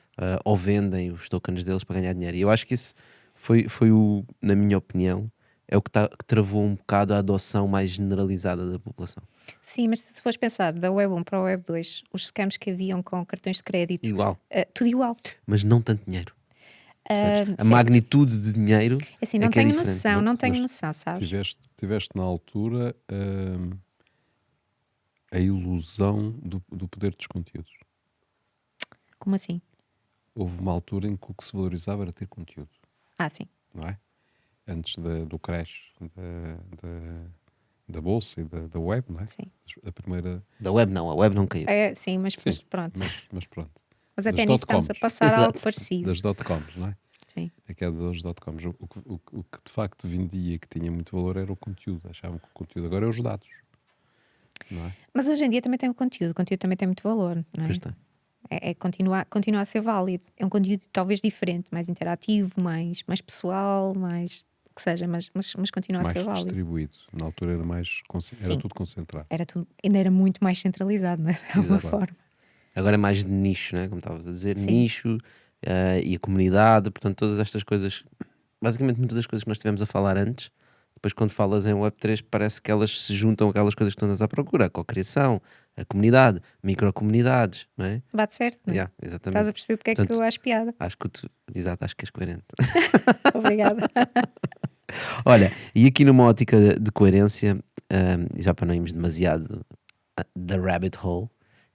Ou vendem os tokens deles para ganhar dinheiro. E eu acho que isso foi na minha opinião, é o que travou um bocado a adoção mais generalizada da população. Sim, mas se fores pensar da Web 1 para a Web 2, os scams que haviam com cartões de crédito, Igual, tudo igual. mas não tanto dinheiro. Percebes? A certo. magnitude de dinheiro Assim, é não que é tenho diferente. noção, não tenho Mas noção, sabes? Tiveste na altura a ilusão do poder dos conteúdos. Como assim? Houve uma altura em que o que se valorizava era ter conteúdo, Ah, sim. não é? Antes do crash da bolsa e da web, não é? Sim. A primeira. Da web não, a web não caiu. Sim, mas Sim, pronto. mas pronto. Mas Das até nisso estamos a dot-coms. passar algo Exato. parecido. Das dot-coms, não é? Sim. A queda dos dot-coms. O que de facto vendia, que tinha muito valor, era o conteúdo. Achavam que o conteúdo agora é os dados, não é? Mas hoje em dia também tem o conteúdo também tem muito valor, não é? Pois está. Continua a ser válido. É um conteúdo talvez diferente, mais interativo, mais pessoal, mais o que seja, mas continua a Mais ser válido. distribuído. Na altura era mais era Sim. tudo concentrado. Ainda era muito mais centralizado, não é? De alguma Exato. forma. Agora é mais de nicho, né? Como estavas a dizer, Sim. nicho e a comunidade, portanto, todas estas coisas, basicamente muitas das coisas que nós estivemos a falar antes, depois quando falas em Web3 parece que elas se juntam aquelas coisas que tu andas à procura, a cocriação, a comunidade, microcomunidades, não é? Bate certo, não é? Yeah, Estás a exatamente. perceber porque é que Portanto, eu acho piada. acho que exato, acho que és coerente. Obrigada. Olha, e aqui numa ótica de coerência, já para não irmos demasiado da rabbit hole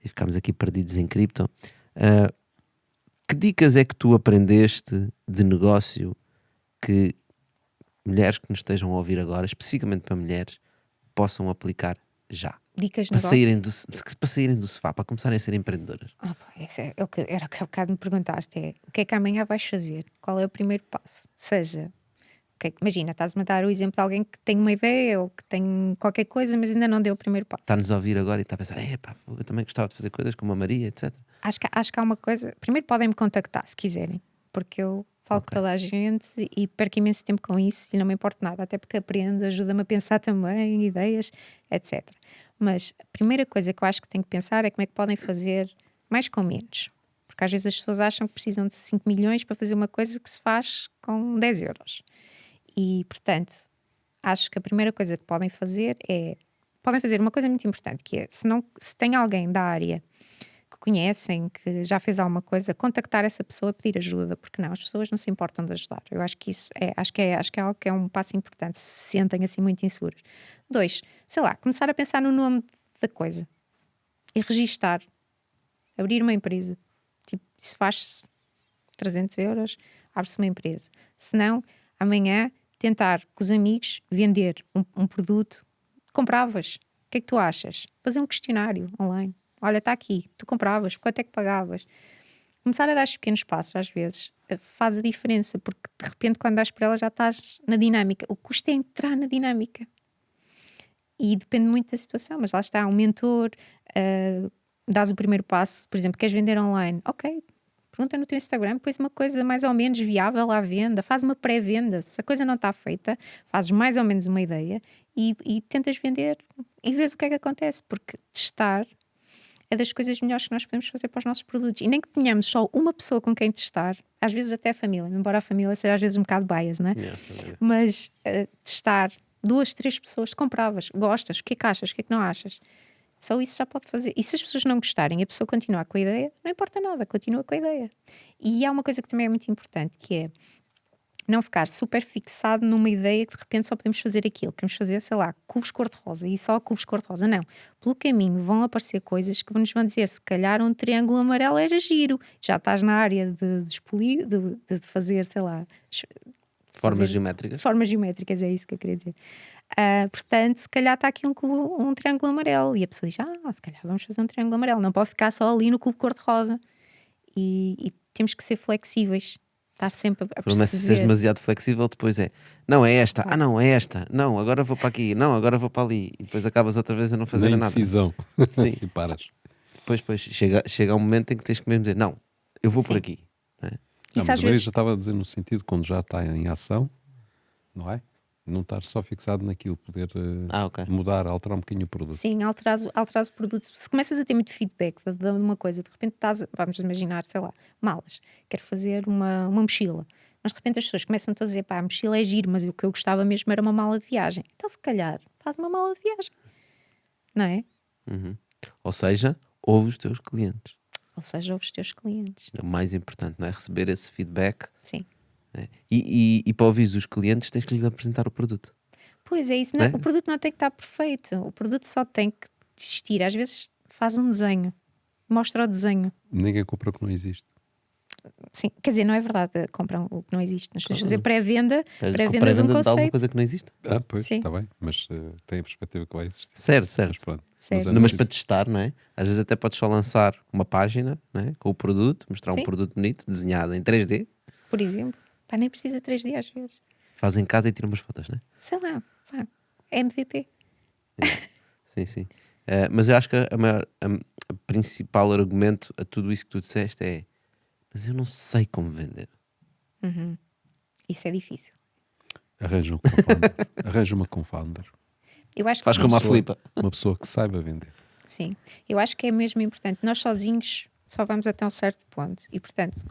e ficarmos aqui perdidos em cripto, ah, que dicas é que tu aprendeste de negócio que mulheres que nos estejam a ouvir agora, especificamente para mulheres, possam aplicar já? Dicas de Para negócio. saírem do sofá, para começarem a ser empreendedoras. Pá, isso era o que há bocado me perguntaste: o que é que amanhã vais fazer? Qual é o primeiro passo? Seja, imagina, estás-me a dar o exemplo de alguém que tem uma ideia ou que tem qualquer coisa, mas ainda não deu o primeiro passo. Está-nos a ouvir agora e está a pensar, pá, eu também gostava de fazer coisas como a Maria, etc. Acho que há uma coisa. Primeiro podem me contactar se quiserem, porque eu falo com Ok. toda a gente e perco imenso tempo com isso e não me importa nada, até porque aprendo, ajuda-me a pensar também, ideias, etc. Mas a primeira coisa que eu acho que tenho que pensar é como é que podem fazer mais com menos. Porque às vezes as pessoas acham que precisam de 5 milhões para fazer uma coisa que se faz com 10 euros. E, portanto, acho que a primeira coisa que podem fazer é. Podem fazer uma coisa muito importante, que é, se tem alguém da área que conhecem, que já fez alguma coisa, contactar essa pessoa, pedir ajuda, porque não, as pessoas não se importam de ajudar. Eu acho que isso acho que é algo que é um passo importante, se sentem assim muito inseguros. 2, sei lá, começar a pensar no nome da coisa e registar, abrir uma empresa. Tipo, se faz 300 euros, abre-se uma empresa. Se não, amanhã tentar com os amigos vender um produto, compravas. O que é que tu achas? Fazer um questionário online. Olha, está aqui, tu compravas, quanto é que pagavas? Começar a dar estes pequenos passos, às vezes, faz a diferença, porque de repente, quando dás por ela, já estás na dinâmica. O custo é entrar na dinâmica. E depende muito da situação, mas lá está, um mentor, dás o primeiro passo, por exemplo, queres vender online? Ok, pergunta no teu Instagram, depois uma coisa mais ou menos viável à venda, faz uma pré-venda. Se a coisa não está feita, fazes mais ou menos uma ideia e tentas vender e vês o que é que acontece, porque testar é das coisas melhores que nós podemos fazer para os nossos produtos. E nem que tenhamos só uma pessoa com quem testar, às vezes até a família, embora a família seja às vezes um bocado bias, não é? Mas testar 2, 3 pessoas, compravas, gostas, o que é que achas, o que é que não achas? Só isso já pode fazer. E se as pessoas não gostarem, a pessoa continuar com a ideia, não importa nada, continua com a ideia. E há uma coisa que também é muito importante, que é não ficar super fixado numa ideia que de repente só podemos fazer aquilo. Queremos fazer, sei lá, cubos cor-de-rosa e só cubos cor-de-rosa. Não. Pelo caminho vão aparecer coisas que nos vão dizer, se calhar um triângulo amarelo era giro. Já estás na área de fazer, sei lá... Formas geométricas. Formas geométricas, é isso que eu queria dizer. Portanto, se calhar está aqui um triângulo amarelo. E a pessoa diz, se calhar vamos fazer um triângulo amarelo. Não pode ficar só ali no cubo cor-de-rosa. E temos que ser flexíveis. Estar sempre a O problema é se seres perceber. demasiado flexível, depois não é esta, não é esta, não, agora vou para aqui, não, agora vou para ali, e depois acabas outra vez a não fazer Na nada. indecisão. Sim. E paras. Depois chega um momento em que tens que mesmo dizer, não, eu vou por Sim. aqui. Não é? Isso Mas às a Maria vezes... já estava a dizer no sentido quando já está em ação, não é? Não estar só fixado naquilo, poder Ok. mudar, alterar um bocadinho o produto. Sim, alteras o produto. Se começas a ter muito feedback de uma coisa, de repente vamos imaginar, sei lá, malas. Quero fazer uma mochila. Mas de repente as pessoas começam a dizer, a mochila é giro, mas o que eu gostava mesmo era uma mala de viagem. Então se calhar, faz uma mala de viagem. Não é? Ou seja, ouve os teus clientes. Ou seja, ouve os teus clientes. É o mais importante, não é? Receber esse feedback. Sim. Né? E para ouvir os clientes tens que lhes apresentar o produto. Pois é isso. Não é? O produto não tem que estar perfeito. O produto só tem que desistir. Às vezes faz um desenho, mostra o desenho. Ninguém compra o que não existe. Sim, quer dizer, não é verdade, compram o que não existe. Nós temos de fazer Claro. pré-venda de um Pré-venda de alguma conceito. coisa que não existe. Pois, Sim. está bem, mas tem a perspectiva que vai existir. Certo, Mas certo. pronto. Certo. é Não, mas preciso- para testar, não é? Às vezes até podes só lançar uma página, não é? Com o produto, mostrar um Sim. produto bonito, desenhado em 3D, Por exemplo, pá, nem precisa 3D às vezes. faz em casa e tira umas fotos, não é? Sei lá, pá, MVP. Sim, sim. Mas eu acho que a principal argumento a tudo isso que tu disseste é: mas eu não sei como vender. Isso é difícil. Arranja um confounder. Arranja uma confounder. Eu acho que Faz sim. como a pessoa- Filipa. Uma pessoa que saiba vender. Sim, eu acho que é mesmo importante. Nós sozinhos só vamos até um certo ponto. E, portanto,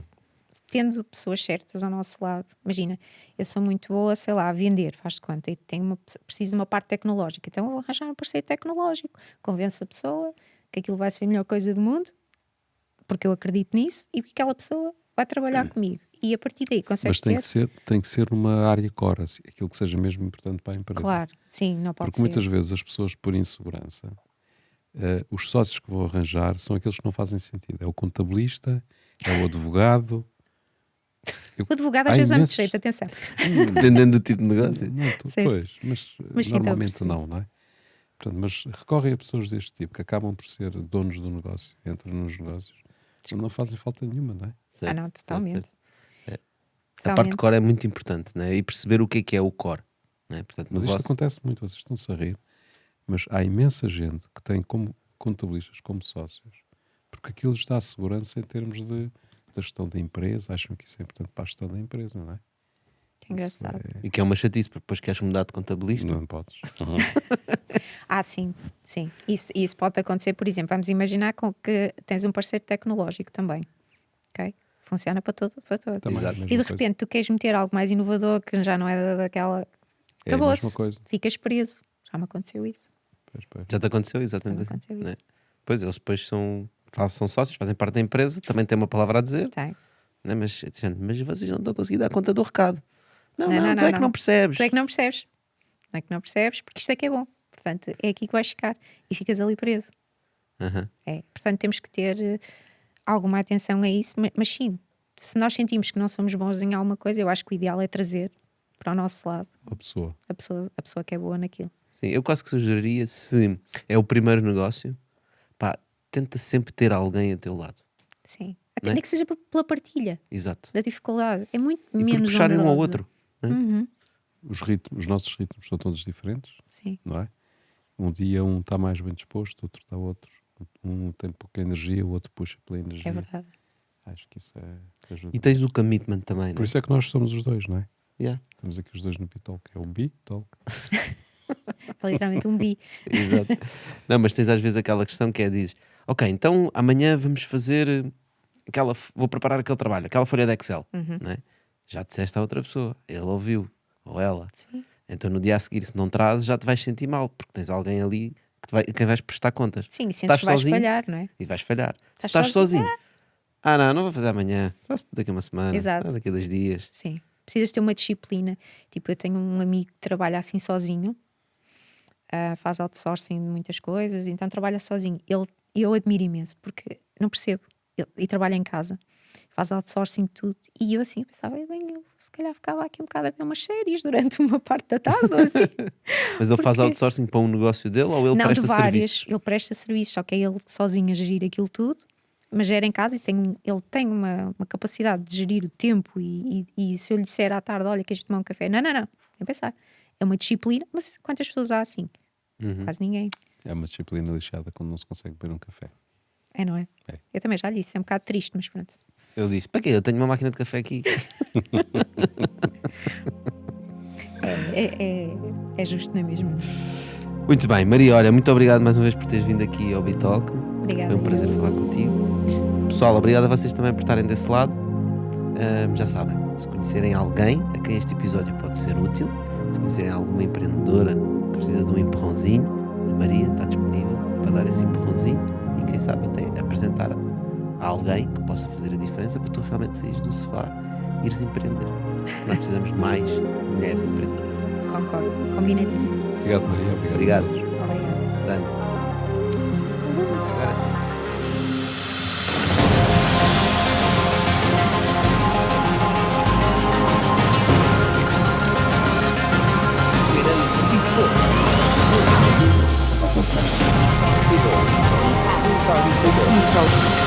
tendo pessoas certas ao nosso lado, imagina, eu sou muito boa, sei lá, a vender, faz de conta, e preciso de uma parte tecnológica. Então, eu vou arranjar um parceiro tecnológico, convenço a pessoa que aquilo vai ser a melhor coisa do mundo, porque eu acredito nisso, e que aquela pessoa vai trabalhar comigo. E a partir daí consegue Mas tem que ser numa área core, assim, aquilo que seja mesmo importante para a empresa. Claro, sim, não pode Porque ser. muitas vezes as pessoas, por insegurança, os sócios que vão arranjar são aqueles que não fazem sentido. É o contabilista, é o advogado. O advogado às Há vezes dá muito imensos- jeito, atenção. Dependendo do tipo de negócio. Não, Certo. pois, mas Mas sim, estou a normalmente perceber. não é? Portanto, mas recorrem a pessoas deste tipo que acabam por ser donos do negócio, entram nos negócios, não fazem falta nenhuma, não é? Certo, Não, certo, totalmente. certo. A parte Totalmente. de core é muito importante, né? E perceber o que é o core. Né? Portanto, Mas no isto vosso... acontece muito, vocês estão-se a rir, mas há imensa gente que tem como contabilistas, como sócios, porque aquilo lhes dá segurança em termos de gestão da empresa, acham que isso é importante para a gestão da empresa, não é? Que engraçado. E que é uma chatice, porque depois queres mudar de contabilista. Não podes. Sim, sim. Isso pode acontecer, por exemplo, vamos imaginar que tens um parceiro tecnológico também, ok? Funciona para todo. Também, Exato. a mesma E de coisa. repente tu queres meter algo mais inovador que já não é daquela. É a mesma Acabou-se. coisa. Ficas preso. Já me aconteceu isso. Pois. Já te aconteceu exatamente Já me assim. aconteceu Né? isso. Pois eles depois são sócios, fazem parte da empresa, também têm uma palavra a dizer, Tem. né? Mas vocês não estão a conseguir dar conta do recado. Não, Não, tu é que não percebes. Tu é que não percebes. Não é que não percebes, porque isto é que é bom. Portanto, é aqui que vais ficar. E ficas ali preso. Aham. Portanto, temos que ter alguma atenção a isso, mas sim, se nós sentimos que não somos bons em alguma coisa, eu acho que o ideal é trazer para o nosso lado A pessoa. a pessoa que é boa naquilo. Sim, eu quase que sugeriria, se é o primeiro negócio, pá, tenta sempre ter alguém a teu lado. Sim. Até Não é? nem que seja pela partilha Exato. da dificuldade. É muito E por menos puxarem um ao onerosa. outro. Os nossos ritmos são todos diferentes, Sim. não é? Um dia um está mais bem disposto, outro está outro. Um tem pouca energia, o outro puxa pela energia. É verdade. Acho que isso ajuda. E tens o commitment também, Por não é? isso é que nós somos os dois, não é? Yeah. Estamos aqui os dois no Bitalk. É um Bitalk. É literalmente um bi. Exato. Não, mas tens às vezes aquela questão que é: dizes, ok, então amanhã vamos fazer vou preparar aquele trabalho, aquela folha de Excel, não é? Já disseste a outra pessoa, ele ouviu, ou ela. Sim. Então no dia a seguir, se não trazes, já te vais sentir mal, porque tens alguém ali a quem vais prestar contas. Sim, e Se sentes estás que vais sozinho, falhar, não é? e vais falhar. Se Estás estás sozinho, não vou fazer amanhã, faço daqui a uma semana, Exato. daqui a 2 dias. Sim. Precisas ter uma disciplina. Tipo, eu tenho um amigo que trabalha assim sozinho, faz outsourcing de muitas coisas, então trabalha sozinho. Eu admiro imenso, porque não percebo. E trabalha em casa, faz outsourcing de tudo. E eu assim pensava, bem, eu se calhar ficava aqui um bocado a ver umas séries durante uma parte da tarde ou assim. Mas ele faz Porque- outsourcing para um negócio dele ou ele Não, presta de várias. serviços? Ele presta serviços, só que é ele sozinho a gerir aquilo tudo, mas gera em casa e ele tem uma capacidade de gerir o tempo e se eu lhe disser à tarde, olha, queres tomar um café? Não. É pensar. É uma disciplina, mas quantas pessoas há assim? Quase ninguém. É uma disciplina lixada quando não se consegue beber um café. É, não é? É. Eu também já lhe disse, é um bocado triste, mas pronto. Ele diz, para quê? Eu tenho uma máquina de café aqui. É justo, não é mesmo? Muito bem, Maria, olha, muito obrigado mais uma vez por teres vindo aqui ao Bitalk. Obrigada. Foi um prazer falar contigo. Pessoal, obrigado a vocês também por estarem desse lado. Já sabem, se conhecerem alguém a quem este episódio pode ser útil, se conhecerem alguma empreendedora que precisa de um empurrãozinho, a Maria está disponível para dar esse empurrãozinho e quem sabe até apresentar a alguém que possa fazer a diferença para tu realmente saíres do sofá e ires empreender. Nós precisamos de mais mulheres empreendedoras. Concordo. Combinadíssimo. Obrigado, Maria. Obrigado. a todos. Obrigada. Dani. 这种，你看，遇到这种。